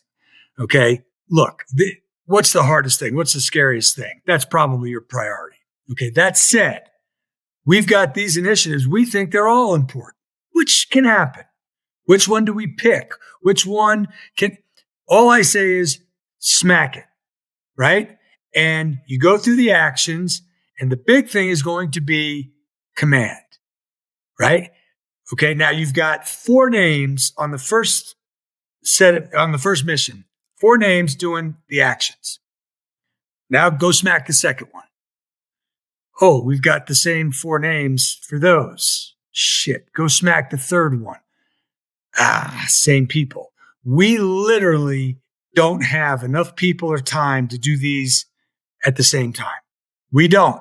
Okay. Look, what's the hardest thing? What's the scariest thing? That's probably your priority. Okay. That said, we've got these initiatives. We think they're all important, which can happen. Which one do we pick? Which one all I say is SMACC it, right? And you go through the actions, and the big thing is going to be command, right? Okay. Now you've got 4 names on the first mission, 4 names doing the actions. Now go SMACC the second one. Oh, we've got the same 4 names for those. Shit. Go SMACC the third one. Same people. We literally don't have enough people or time to do these at the same time. We don't.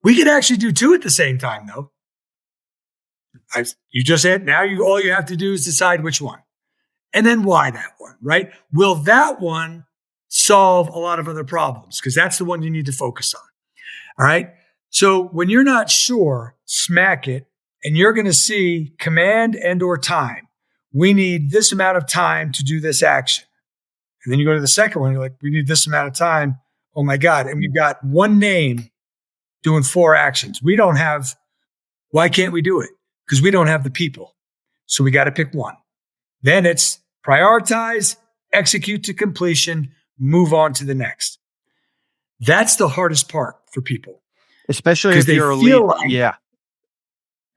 We could actually do 2 at the same time, though. You just said, now all you have to do is decide which one. And then why that one, right? Will that one solve a lot of other problems? Because that's the one you need to focus on. All right. So when you're not sure, SMACC it, and you're going to see command and or time. We need this amount of time to do this action. And then you go to the second one, you're like, we need this amount of time. Oh my God. And we've got 1 name doing 4 actions. Why can't we do it? Because we don't have the people. So we got to pick one. Then it's prioritize, execute to completion, move on to the next. That's the hardest part for people. Especially if you're a lead.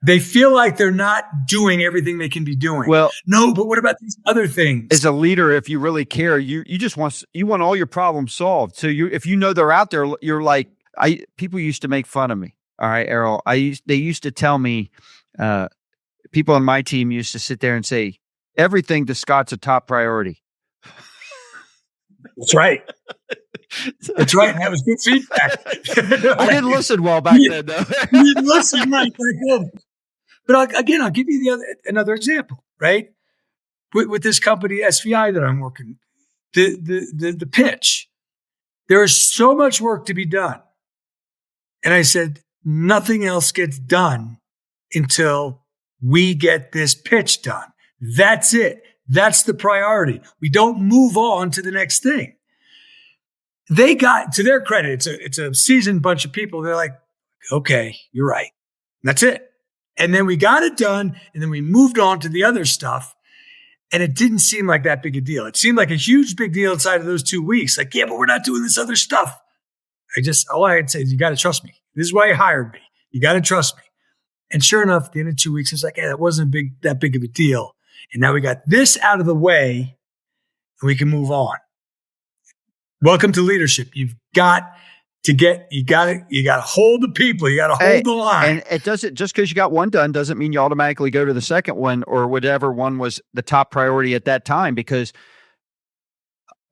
They feel like they're not doing everything they can be doing. Well, no, but what about these other things? As a leader, if you really care, you just want all your problems solved. So if you know they're out there, you're like, people used to make fun of me. All right, Errol. They used to tell me, people on my team used to sit there and say, everything to Scott's a top priority. That's right. That's right. That was good feedback. I didn't listen well back then, though. You didn't listen right. But again, I'll give you another example, right? With this company, SVI, that I'm working, the pitch, there is so much work to be done. And I said, nothing else gets done until we get this pitch done. That's it. That's the priority. We don't move on to the next thing. They got, to their credit, it's a seasoned bunch of people. They're like, okay, you're right. That's it. And then we got it done, and then we moved on to the other stuff. And it didn't seem like that big a deal. It seemed like a huge big deal inside of those 2 weeks. Like, yeah, but we're not doing this other stuff. All I had to say is, you got to trust me. This is why you hired me. You got to trust me. And sure enough, at the end of 2 weeks, it's like, hey, that wasn't that big of a deal. And now we got this out of the way, and we can move on. Welcome to leadership. You got to hold the people. You got to hold the line. And it doesn't, just because you got one done doesn't mean you automatically go to the second one or whatever one was the top priority at that time, because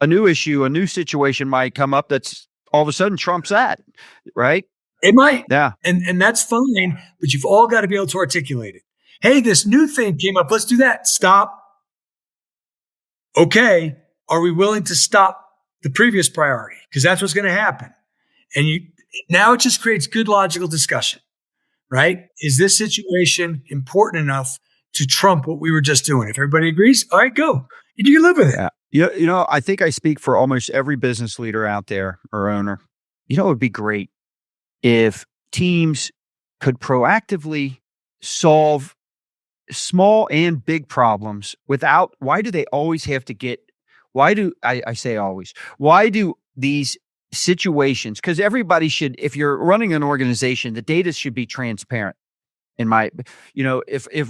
a new issue, a new situation might come up that's all of a sudden trumps that, right? It might. Yeah. And that's fine, but you've all got to be able to articulate it. Hey, this new thing came up. Let's do that. Stop. Okay. Are we willing to stop the previous priority? Because that's what's going to happen. And now it just creates good logical discussion, right? Is this situation important enough to trump what we were just doing? If everybody agrees, all right, go. And you can live with it. Yeah. You know, I think I speak for almost every business leader out there or owner. You know, it would be great if teams could proactively solve small and big problems without, why do these situations, because everybody should, if you're running an organization, the data should be transparent. If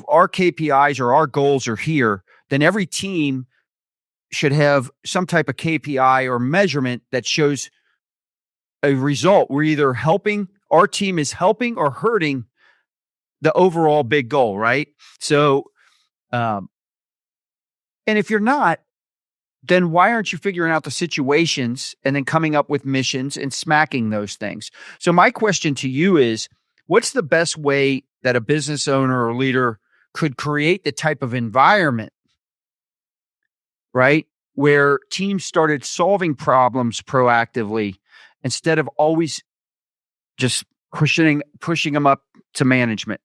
our KPIs or our goals are here, then every team should have some type of KPI or measurement that shows a result. We're either our team is helping or hurting the overall big goal, right? So, and if you're not, then why aren't you figuring out the situations and then coming up with missions and smacking those things? So my question to you is, what's the best way that a business owner or leader could create the type of environment, right, where teams started solving problems proactively instead of always just pushing them up to management?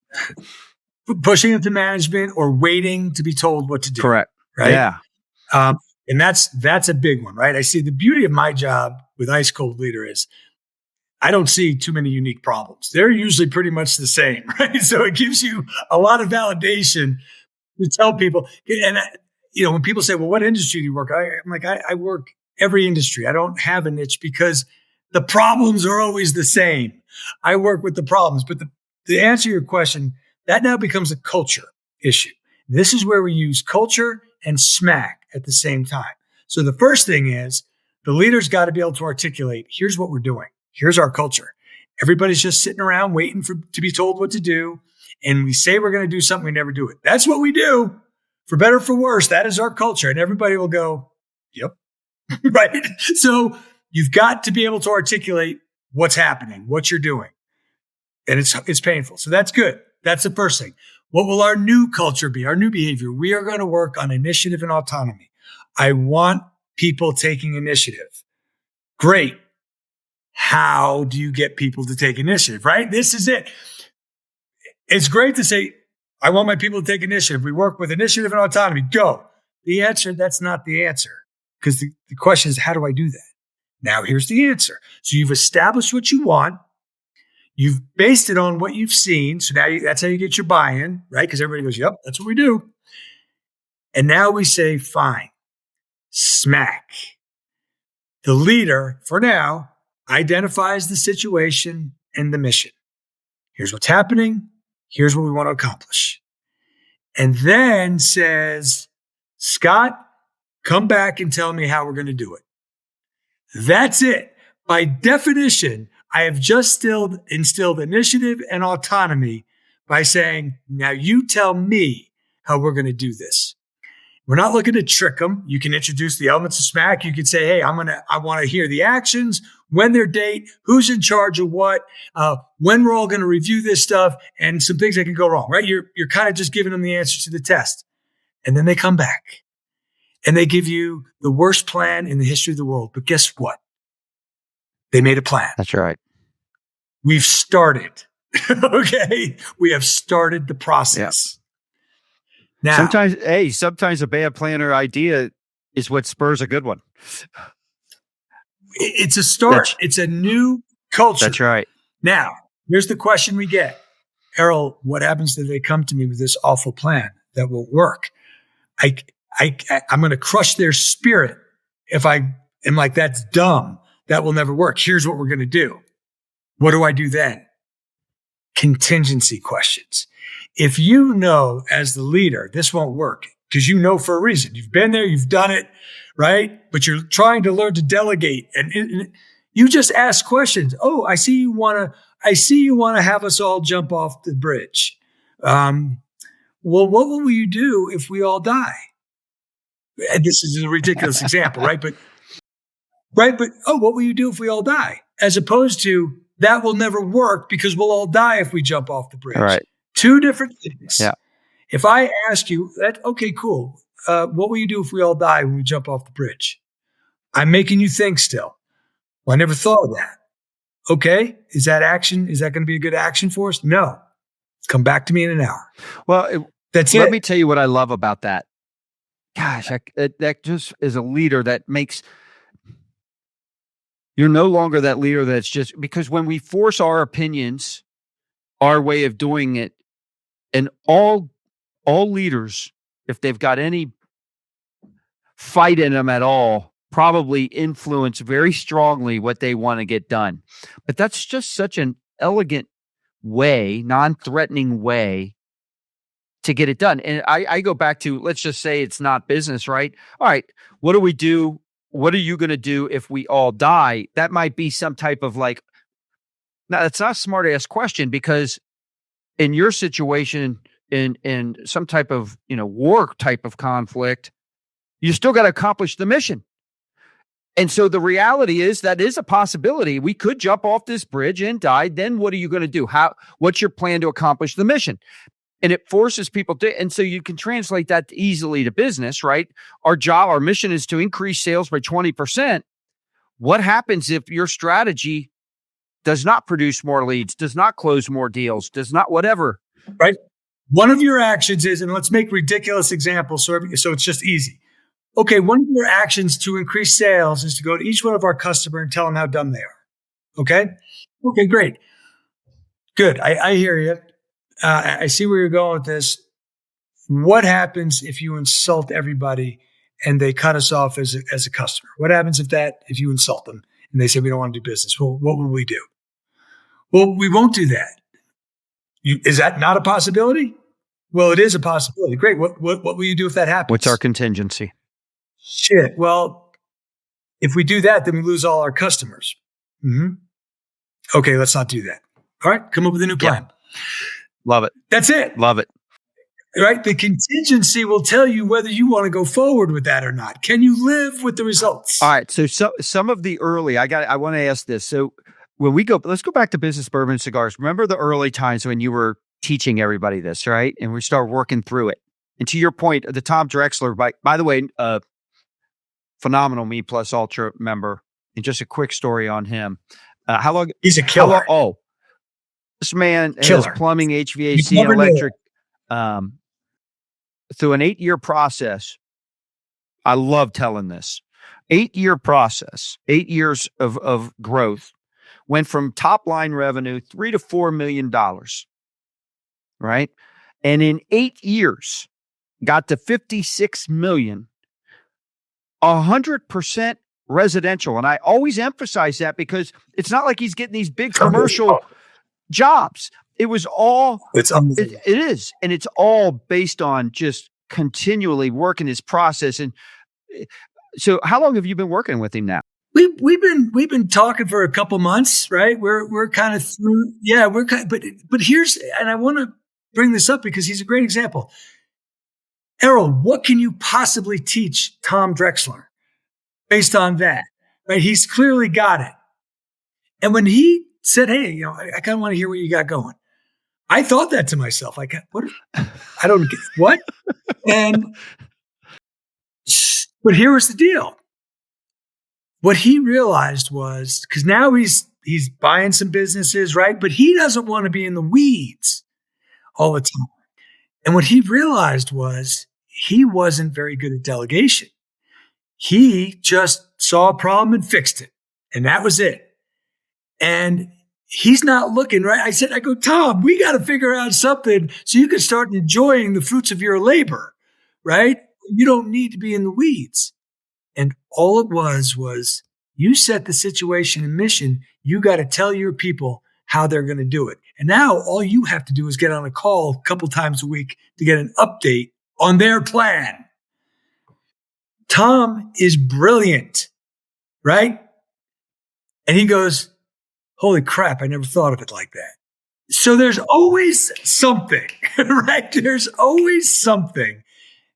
Pushing them to management or waiting to be told what to do. Correct. Right? Yeah. And that's a big one, right? I see the beauty of my job with Ice Cold Leader is I don't see too many unique problems. They're usually pretty much the same, right? So it gives you a lot of validation to tell people. And, when people say, well, what industry do you work? I'm like, I work every industry. I don't have a niche because the problems are always the same. I work with the problems. But to answer your question, that now becomes a culture issue. This is where we use culture and SMACC at the same time. So the first thing is the leader's got to be able to articulate, here's what we're doing. Here's our culture. Everybody's just sitting around waiting to be told what to do. And we say we're going to do something, we never do it. That's what we do. For better or for worse, that is our culture. And everybody will go, yep. Right. So you've got to be able to articulate what's happening, what you're doing. And it's painful. So that's good. That's the first thing. What will our new culture be? Our new behavior? We are going to work on initiative and autonomy. I want people taking initiative. Great. How do you get people to take initiative, right? This is it. It's great to say, I want my people to take initiative. We work with initiative and autonomy. Go. The answer, that's not the answer. Because the question is, how do I do that? Now, here's the answer. So you've established what you want. You've based it on what you've seen. So now that's how you get your buy-in, right? Because everybody goes, yep, that's what we do. And now we say, fine, SMACC. The leader, for now, identifies the situation and the mission. Here's what's happening. Here's what we want to accomplish. And then says, Scott, come back and tell me how we're going to do it. That's it. By definition, I have just instilled initiative and autonomy by saying, now you tell me how we're going to do this. We're not looking to trick them. You can introduce the elements of SMACC. You can say, hey, I want to hear the actions, when their date, who's in charge of what, when we're all going to review this stuff, and some things that can go wrong, right? You're kind of just giving them the answers to the test. And then they come back and they give you the worst plan in the history of the world. But guess what? They made a plan. That's right. We've started. Okay. We have started the process. Now, sometimes a bad plan or idea is what spurs a good one. It's a start. It's a new culture. That's right. Now, here's the question we get. Errol, what happens if they come to me with this awful plan that won't work? I'm going to crush their spirit if I am like, that's dumb. That will never work. Here's what we're going to do. What do I do then? Contingency questions. If you know as the leader, this won't work because you know for a reason. You've been there, you've done it, right? But you're trying to learn to delegate, and you just ask questions. Oh, I see you want to have us all jump off the bridge. Well, what will you do if we all die? And this is a ridiculous example, right? But what will you do if we all die? As opposed to that will never work because we'll all die if we jump off the bridge. Right. Two different things. Yeah. If I ask you that, okay, cool. What will you do if we all die when we jump off the bridge? I'm making you think still. Well, I never thought of that. Okay. Is that action? Is that going to be a good action for us? No. Come back to me in an hour. Well, let me tell you what I love about that. Gosh, that just is a leader that makes... You're no longer that leader that's just... Because when we force our opinions, our way of doing it, and all leaders, if they've got any fight in them at all, probably influence very strongly what they want to get done. But that's just such an elegant way, non-threatening way to get it done. And I go back to, let's just say it's not business, right? All right, what do we do? What are you going to do if we all die? That might be some type of like, now that's not a smart ass question, because in your situation, in some type of, war type of conflict, you still got to accomplish the mission. And so the reality is that is a possibility. We could jump off this bridge and die. Then what are you going to do? What's your plan to accomplish the mission? And it forces people to, and so you can translate that easily to business, right? Our mission is to increase sales by 20%. What happens if your strategy does not produce more leads, does not close more deals, does not whatever? Right. One of your actions is, and let's make ridiculous examples so it's just easy. Okay, one of your actions to increase sales is to go to each one of our customers and tell them how dumb they are. Okay? Okay, great. Good. I hear you. I see where you're going with this. What happens if you insult everybody and they cut us off as a customer? What happens if you insult them and they say we don't want to do business? Well, what will we do? Well, we won't do that. Is that not a possibility? Well, it is a possibility. Great. What will you do if that happens? What's our contingency? Shit. Well, if we do that, then we lose all our customers. Mm-hmm. Okay, let's not do that. All right, come up with a new plan. Yeah. Love it. That's it. Love it. Right? The contingency will tell you whether you want to go forward with that or not. Can you live with the results? All right. So some of the early, I want to ask this. So when let's go back to business, bourbon, cigars. Remember the early times when you were teaching everybody this, right? And we start working through it. And to your point, the Tom Drexler, by the way, phenomenal Me Plus Ultra member. And just a quick story on him. How long? He's a killer. This man has plumbing, HVAC, and electric. Through an 8-year process, I love telling this. 8-year process, 8 years of growth, went from top line revenue $3 to $4 million, right? And in 8 years, got to $56 million 100% residential. And I always emphasize that because it's not like he's getting these big commercial jobs. It was all, it is. And it's all based on just continually working his process. And so how long have you been working with him now? We've been talking for a couple months, right? We're kind of through. Yeah, but here's, and I want to bring this up because he's a great example. Errol, what can you possibly teach Tom Drexler based on that? Right? He's clearly got it. And when he said, "Hey, I kind of want to hear what you got going," I thought that to myself, like, "What? I don't get what." But here was the deal. What he realized was, because now he's buying some businesses, right? But he doesn't want to be in the weeds all the time. And what he realized was he wasn't very good at delegation. He just saw a problem and fixed it. And that was it. And he's not looking, right? I go, Tom, we got to figure out something so you can start enjoying the fruits of your labor, right? You don't need to be in the weeds. And all it was you set the situation and mission. You got to tell your people how they're going to do it. And now all you have to do is get on a call a couple times a week to get an update on their plan. Tom is brilliant, right? And he goes, holy crap, I never thought of it like that. So there's always something, right? There's always something.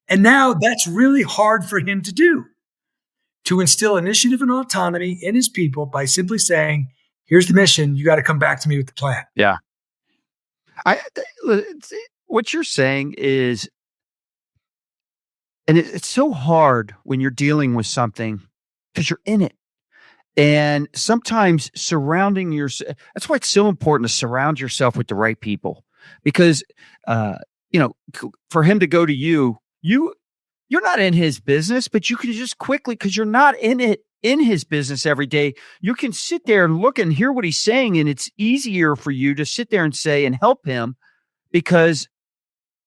And now that's really hard for him to do. To instill initiative and autonomy in his people by simply saying, here's the mission. You got to come back to me with the plan. Yeah. What you're saying is, and it's so hard when you're dealing with something because you're in it. And sometimes surrounding yourself, that's why it's so important to surround yourself with the right people. Because, for him to go to you're not in his business, but you can just quickly, because you're not in his business every day, you can sit there and look and hear what he's saying. And it's easier for you to sit there and say and help him because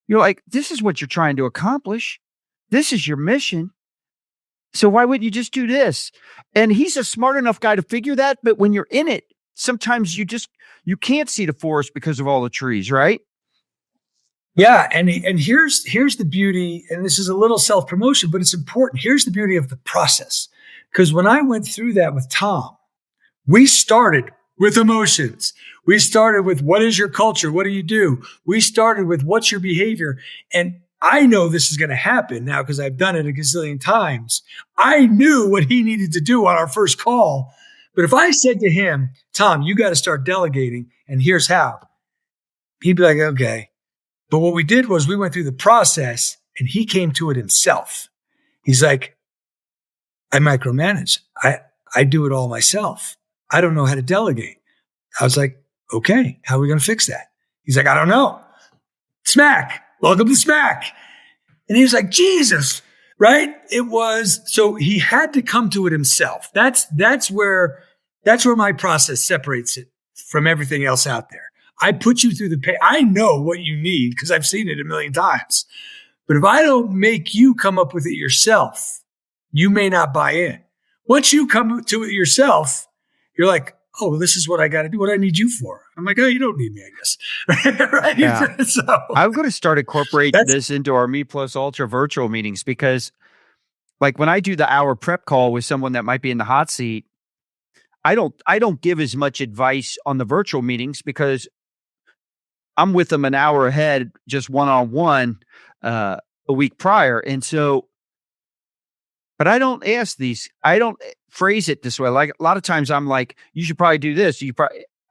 you're like, this is what you're trying to accomplish. This is your mission. So why wouldn't you just do this? And he's a smart enough guy to figure that. But when you're in it, sometimes you can't see the forest because of all the trees, right? Yeah, and here's the beauty, and this is a little self-promotion, but it's important. Here's the beauty of the process. Because when I went through that with Tom, we started with emotions. We started with what is your culture? What do you do? We started with what's your behavior? And I know this is going to happen now because I've done it a gazillion times. I knew what he needed to do on our first call. But if I said to him, Tom, you got to start delegating, and here's how, he'd be like, okay. But what we did was we went through the process and he came to it himself. He's like, I micromanage. I do it all myself. I don't know how to delegate. I was like, okay, how are we going to fix that? He's like, I don't know. SMACC. Welcome to SMACC. And he was like, Jesus, right? So he had to come to it himself. That's where my process separates it from everything else out there. I put you through I know what you need because I've seen it a million times. But if I don't make you come up with it yourself, you may not buy in. Once you come to it yourself, you're like, oh, this is what I got to do. What do I need you for? I'm like, oh, you don't need me, I guess. Right? Yeah. So I'm going to start incorporating this into our Me Plus Ultra virtual meetings because like when I do the hour prep call with someone that might be in the hot seat, I don't give as much advice on the virtual meetings because I'm with them an hour ahead, just one-on-one a week prior. And so, but I don't phrase it this way. Like a lot of times I'm like, you should probably do this.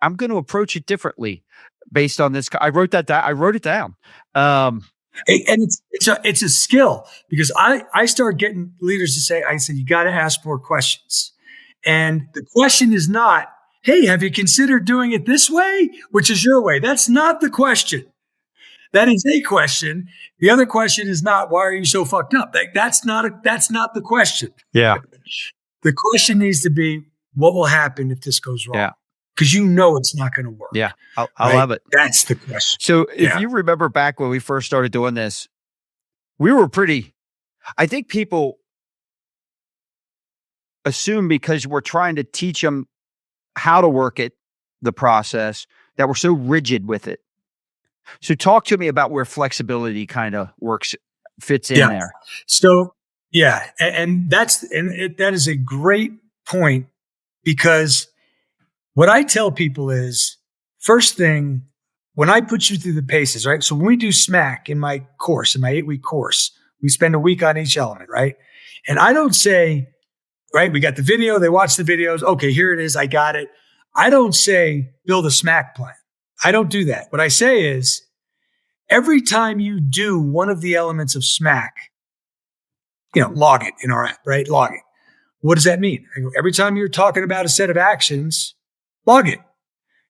I'm going to approach it differently based on this. I wrote it down. And it's a skill because I start getting leaders to say, I said, you got to ask more questions. And the question is not, hey, have you considered doing it this way, which is your way? That's not the question. That is a question. The other question is not, why are you so fucked up? That's not the question. Yeah. The question needs to be, what will happen if this goes wrong? Yeah. Because you know it's not going to work. Yeah. I love it. That's the question. So if you remember back when we first started doing this, we were I think people assume because we're trying to teach them how to work it, the process, that we're so rigid with it. So talk to me about where flexibility kind of fits in there. So, and that is a great point, because what I tell people is, first thing, when I put you through the paces, right? So when we do SMACC in my course, in my 8-week course, we spend a week on each element, right? And I don't say, right, we got the video, they watch the videos. Okay, here it is. I got it. I don't say build a SMACC plan. I don't do that. What I say is, every time you do one of the elements of SMACC, log it in our app, right? Log it. What does that mean? Every time you're talking about a set of actions, log it.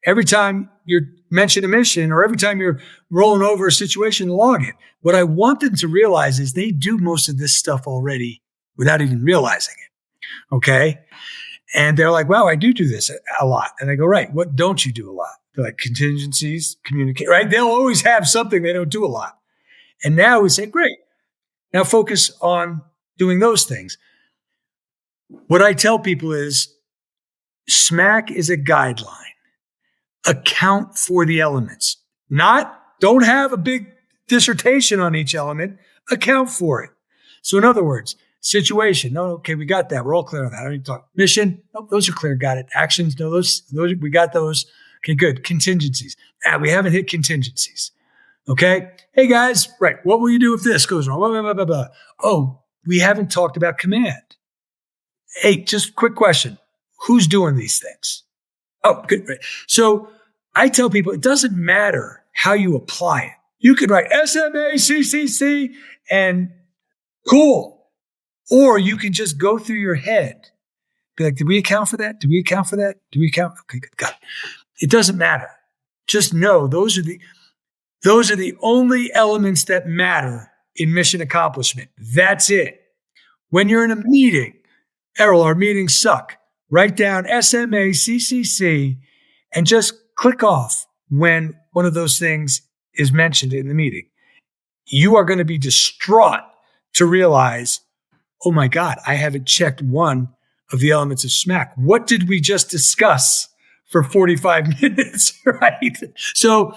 Every time you mention a mission, or every time you're rolling over a situation, log it. What I want them to realize is they do most of this stuff already without even realizing it. Okay. And they're like, wow, I do this a lot. And I go, right. What don't you do a lot? They're like, contingencies, communicate, right? They'll always have something they don't do a lot. And now we say, great. Now focus on doing those things. What I tell people is, SMACC is a guideline. Account for the elements. Don't have a big dissertation on each element. Account for it. So in other words, situation. No, okay, we got that. We're all clear on that. I don't talk. Mission. No, those are clear. Got it. Actions. No, those we got those. Okay, good. Contingencies. We haven't hit contingencies. Okay. Hey guys, right. What will you do if this goes wrong? Blah, blah, blah, blah, blah. Oh, we haven't talked about command. Hey, just quick question. Who's doing these things? Oh, good. Right. So I tell people, it doesn't matter how you apply it. You can write SMACC and cool. Or you can just go through your head. Be like, did we account for that? Did we account for that? Did we account? Okay, good. Got it. It doesn't matter. Just know those are the only elements that matter in mission accomplishment. That's it. When you're in a meeting, Errol, our meetings suck. Write down SMACC and just click off when one of those things is mentioned in the meeting. You are going to be distraught to realize, oh my God, I haven't checked one of the elements of SMACC. What did we just discuss for 45 minutes, right? So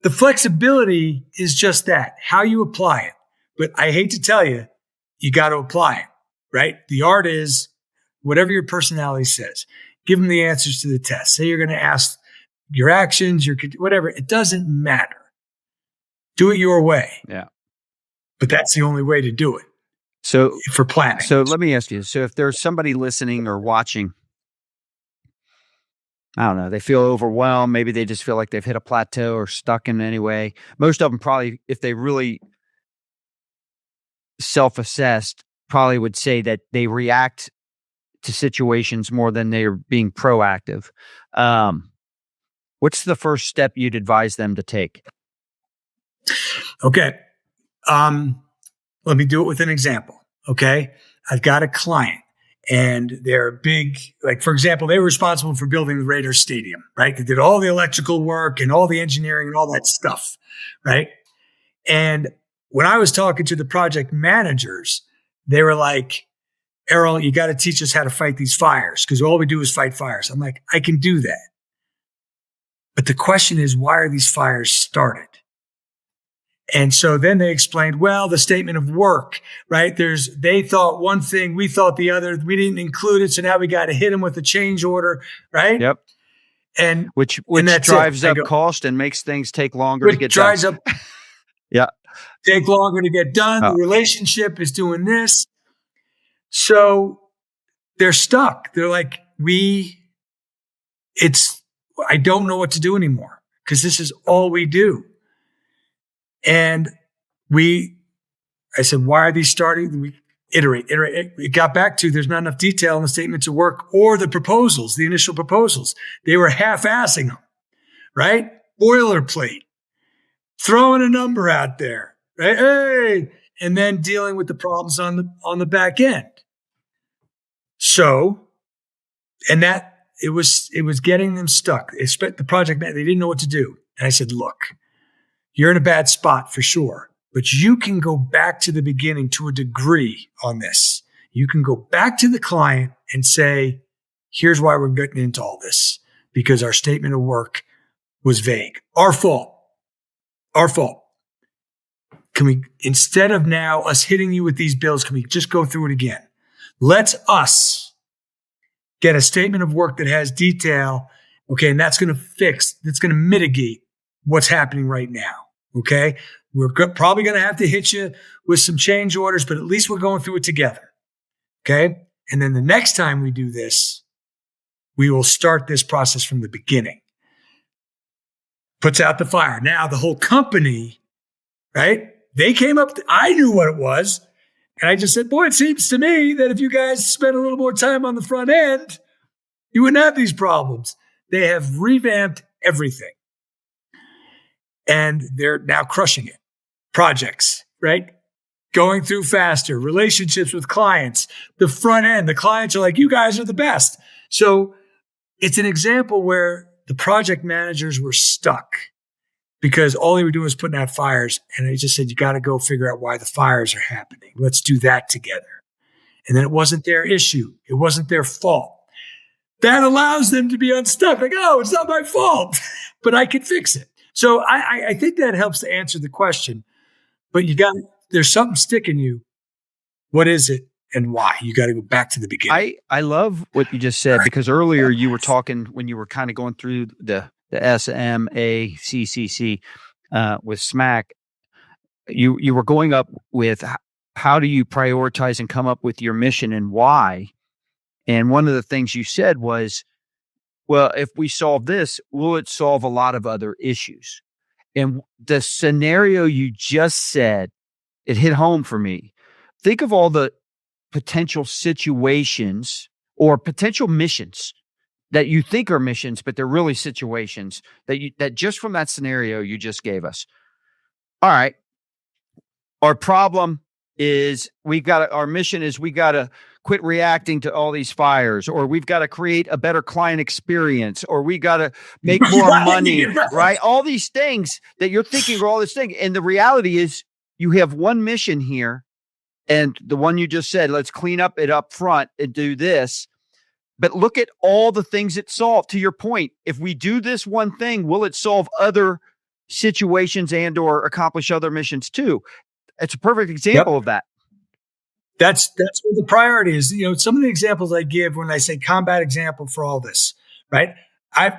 the flexibility is just that, how you apply it. But I hate to tell you, you got to apply it, right? The art is whatever your personality says. Give them the answers to the test. Say you're going to ask your actions, whatever. It doesn't matter. Do it your way. Yeah. But that's the only way to do it. So for planning. So let me ask you. So if there's somebody listening or watching, I don't know, they feel overwhelmed. Maybe they just feel like they've hit a plateau or stuck in any way. Most of them probably, if they really self-assessed, probably would say that they react to situations more than they're being proactive. What's the first step you'd advise them to take? Okay. Let me do it with an example. Okay. I've got a client and they're big, like, for example, they were responsible for building the Raiders Stadium, right? They did all the electrical work and all the engineering and all that stuff, right? And when I was talking to the project managers, they were like, Errol, you got to teach us how to fight these fires because all we do is fight fires. I'm like, I can do that. But the question is, why are these fires started? And so then they explained, well, the statement of work, right? They thought one thing, we thought the other, we didn't include it. So now we got to hit them with a change order, right? Yep. And which and drives up cost and makes things take longer to get done. Drives up, yeah. Take longer to get done. Oh. The relationship is doing this. So they're stuck. They're like, I don't know what to do anymore because this is all we do. And I said, why are these starting? We iterate. It got back to, there's not enough detail in the statements of work or the proposals, the initial proposals. They were half-assing them, right? Boilerplate, throwing a number out there, right? Hey, and then dealing with the problems on the back end. So, and that it was getting them stuck. The project, they didn't know what to do. And I said, look, you're in a bad spot for sure, but you can go back to the beginning to a degree on this. you can go back to the client and say, here's why we're getting into all this, because our statement of work was vague. Our fault. Can we, instead of now us hitting you with these bills, can we just go through it again? Let's us get a statement of work that has detail. Okay. And that's going to mitigate what's happening right now. Okay. We're probably going to have to hit you with some change orders, but at least we're going through it together. Okay. And then the next time we do this, we will start this process from the beginning. Puts out the fire. Now the whole company, right? They came up, I knew what it was. And I just said, boy, it seems to me that if you guys spent a little more time on the front end, you wouldn't have these problems. They have revamped everything. And they're now crushing it. Projects, right? Going through faster, relationships with clients, the front end, the clients are like, you guys are the best. So it's an example where the project managers were stuck because all they were doing was putting out fires. And they just said, you got to go figure out why the fires are happening. Let's do that together. And then it wasn't their issue. It wasn't their fault. That allows them to be unstuck. Like, oh, it's not my fault, but I can fix it. So I think that helps to answer the question. But there's something sticking you. What is it and why? You got to go back to the beginning. I love what you just said, because earlier you were talking when you were kind of going through the SMACC with SMACC. You were going up with how do you prioritize and come up with your mission and why? And one of the things you said was, well, if we solve this, will it solve a lot of other issues? And the scenario you just said, it hit home for me. Think of all the potential situations or potential missions that you think are missions, but they're really situations that just from that scenario you just gave us. All right. Our problem is our mission is we got to quit reacting to all these fires, or we've got to create a better client experience, or we got to make more money, right? All these things that you're thinking are all this thing. And the reality is you have one mission here, and the one you just said, let's clean up it up front and do this. But look at all the things it solved. To your point, if we do this one thing, will it solve other situations and or accomplish other missions too? It's a perfect example of that. That's what the priority is. Some of the examples I give when I say combat example for all this, right?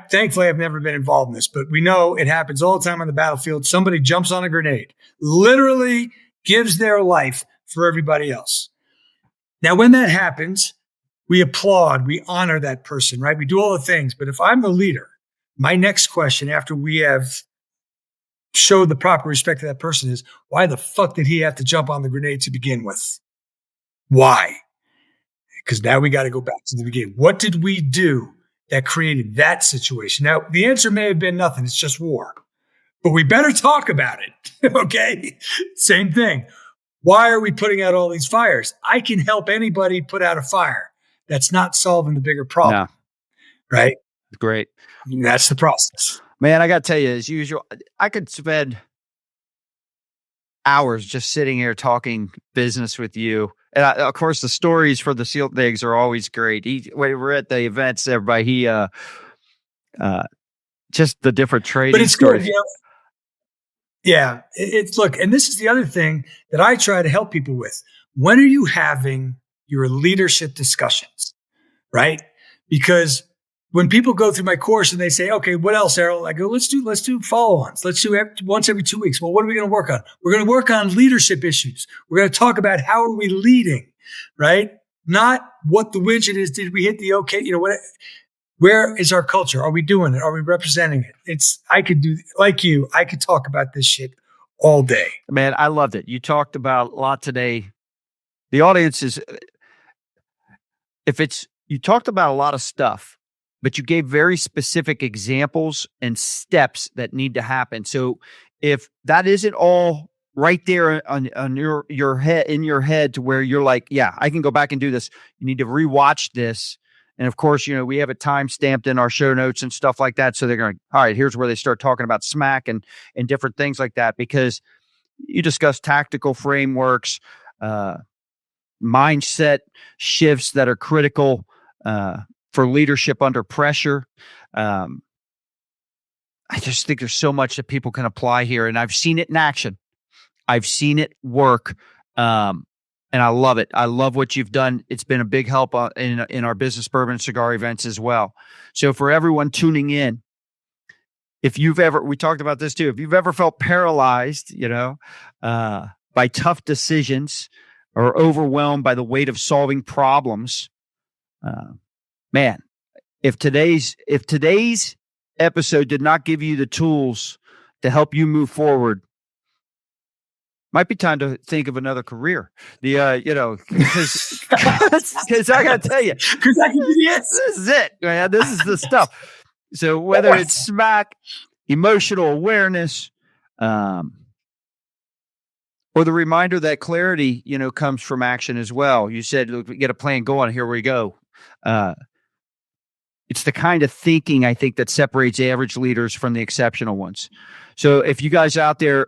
Thankfully, I've never been involved in this, but we know it happens all the time on the battlefield. Somebody jumps on a grenade, literally gives their life for everybody else. Now, when that happens, we applaud, we honor that person, right? We do all the things. But if I'm the leader, my next question after we have showed the proper respect to that person is, why the fuck did he have to jump on the grenade to begin with? Why? Because now we got to go back to the beginning. What did we do that created that situation? Now, the answer may have been nothing. It's just war. But we better talk about it. Okay? Same thing. Why are we putting out all these fires? I can help anybody put out a fire. That's not solving the bigger problem. No. Right? Great. That's the process. Man, I got to tell you, as usual, I could spend hours just sitting here talking business with you. And of course, the stories for the SEAL things are always great. When we're at the events, everybody, just the different trading but it's stories. Good, yeah. Look, and this is the other thing that I try to help people with. When are you having your leadership discussions, right? Because when people go through my course and they say, okay, what else, Errol? I go, let's do follow-ons. Let's do once every 2 weeks. Well, what are we going to work on? We're going to work on leadership issues. We're going to talk about how are we leading, right? Not what the widget is. Did we hit the okay? Where is our culture? Are we doing it? Are we representing it? I could talk about this shit all day. Man, I loved it. You talked about a lot today. The audience you talked about a lot of stuff, but you gave very specific examples and steps that need to happen. So if that isn't all right there on your head, in your head, to where you're like, yeah, I can go back and do this, you need to rewatch this. And of course, we have it time stamped in our show notes and stuff like that. So they're going, all right, here's where they start talking about SMACC and different things like that, because you discuss tactical frameworks, mindset shifts that are critical for leadership under pressure. I just think there's so much that people can apply here, and I've seen it in action. I've seen it work, and I love it. I love what you've done. It's been a big help in our business bourbon and cigar events as well. So for everyone tuning in, if you've ever, we talked about this too, if you've ever felt paralyzed, by tough decisions or overwhelmed by the weight of solving problems, man, if today's episode did not give you the tools to help you move forward, might be time to think of another career. Because I got to tell you, because that can be it. This is it, man. This is the stuff. So whether it's SMACC, emotional awareness, or the reminder that clarity, comes from action as well. You said, look, we get a plan going. Here we go. It's the kind of thinking, I think, that separates average leaders from the exceptional ones. So if you guys out there,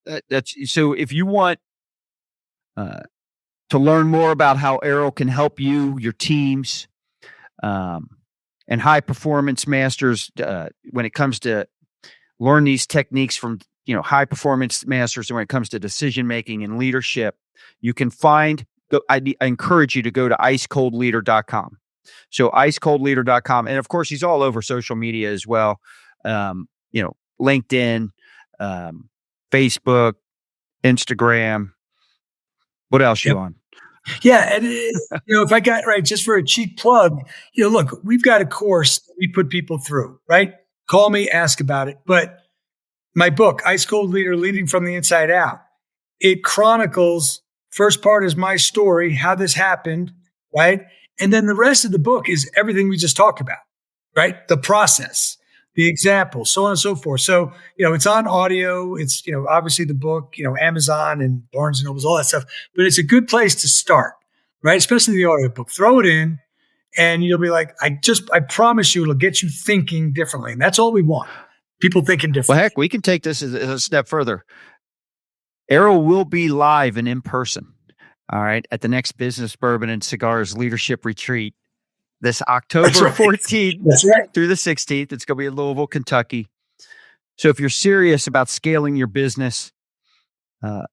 if you want to learn more about how Errol can help you, your teams, and high performance masters, when it comes to learn these techniques from high performance masters, and when it comes to decision making and leadership, you can find. I encourage you to go to icecoldleader.com. So icecoldleader.com, and of course he's all over social media as well. LinkedIn, Facebook, Instagram. What else you on? Yeah. And, if I got right, just for a cheap plug, look, we've got a course we put people through, right? Call me, ask about it. But my book, Ice Cold Leader, Leading from the Inside Out, it chronicles, first part is my story, how this happened, right? And then the rest of the book is everything we just talked about, right? The process, the example, so on and so forth. So, it's on audio. It's, obviously the book, Amazon and Barnes and Nobles, all that stuff. But it's a good place to start, right? Especially the audio book. Throw it in and you'll be like, I promise you it'll get you thinking differently. And that's all we want. People thinking differently. Well, heck, we can take this a step further. Errol will be live and in person. All right, at the next Business Bourbon and Cigars Leadership Retreat this October 14th through the 16th. It's going to be in Louisville, Kentucky. So if you're serious about scaling your business and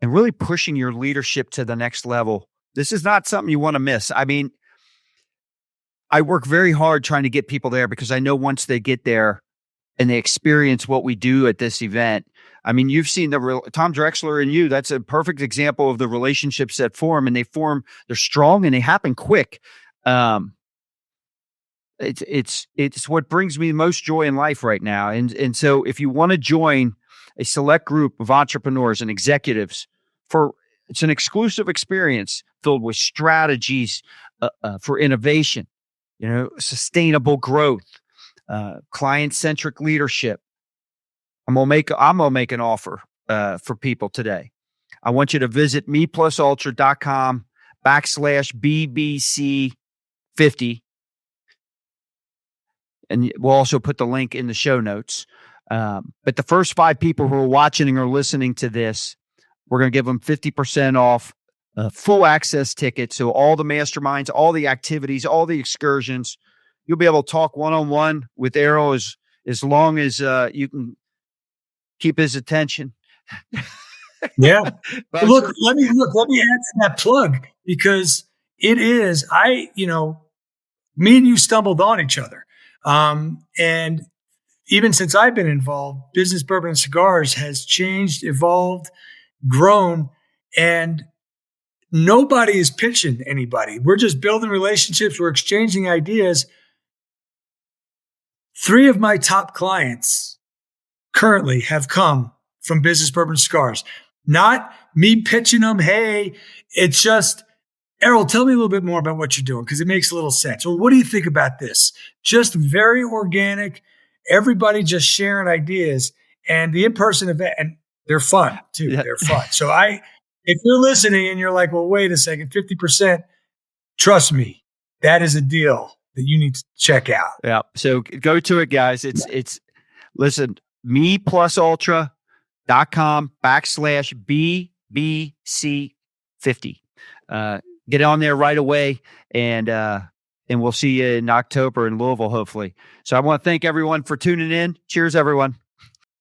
really pushing your leadership to the next level, this is not something you want to miss. I mean, I work very hard trying to get people there because I know once they get there and they experience what we do at this event, I mean, you've seen Tom Drexler and you. That's a perfect example of the relationships that form, and they're strong and they happen quick. It's what brings me the most joy in life right now. And so if you want to join a select group of entrepreneurs and executives it's an exclusive experience filled with strategies for innovation, sustainable growth, client-centric leadership. I'm gonna make an offer for people today. I want you to visit meplusultra.com/BBC50. And we'll also put the link in the show notes. But the first 5 people who are watching or listening to this, we're going to give them 50% off full access tickets. So all the masterminds, all the activities, all the excursions, you'll be able to talk one-on-one with Errol as long as you can keep his attention. Yeah. Let me add to that plug, because it is, me and you stumbled on each other. And even since I've been involved, Business Bourbon and Cigars has changed, evolved, grown, and nobody is pitching anybody. We're just building relationships. We're exchanging ideas. 3 of my top clients currently have come from Business Bourbon and Cigars. Not me pitching them. Hey, it's just, Errol, tell me a little bit more about what you're doing, because it makes a little sense. Or what do you think about this? Just very organic. Everybody just sharing ideas, and the in-person event, and they're fun too. Yeah. They're fun. So if you're listening and you're like, well, wait a second, 50%, trust me, that is a deal that you need to check out. Yeah. So go to it, guys. It's listen, meplusultra.com/BBC50. get on there right away, and we'll see you in October in Louisville, hopefully. So I want to thank everyone for tuning in. Cheers, everyone.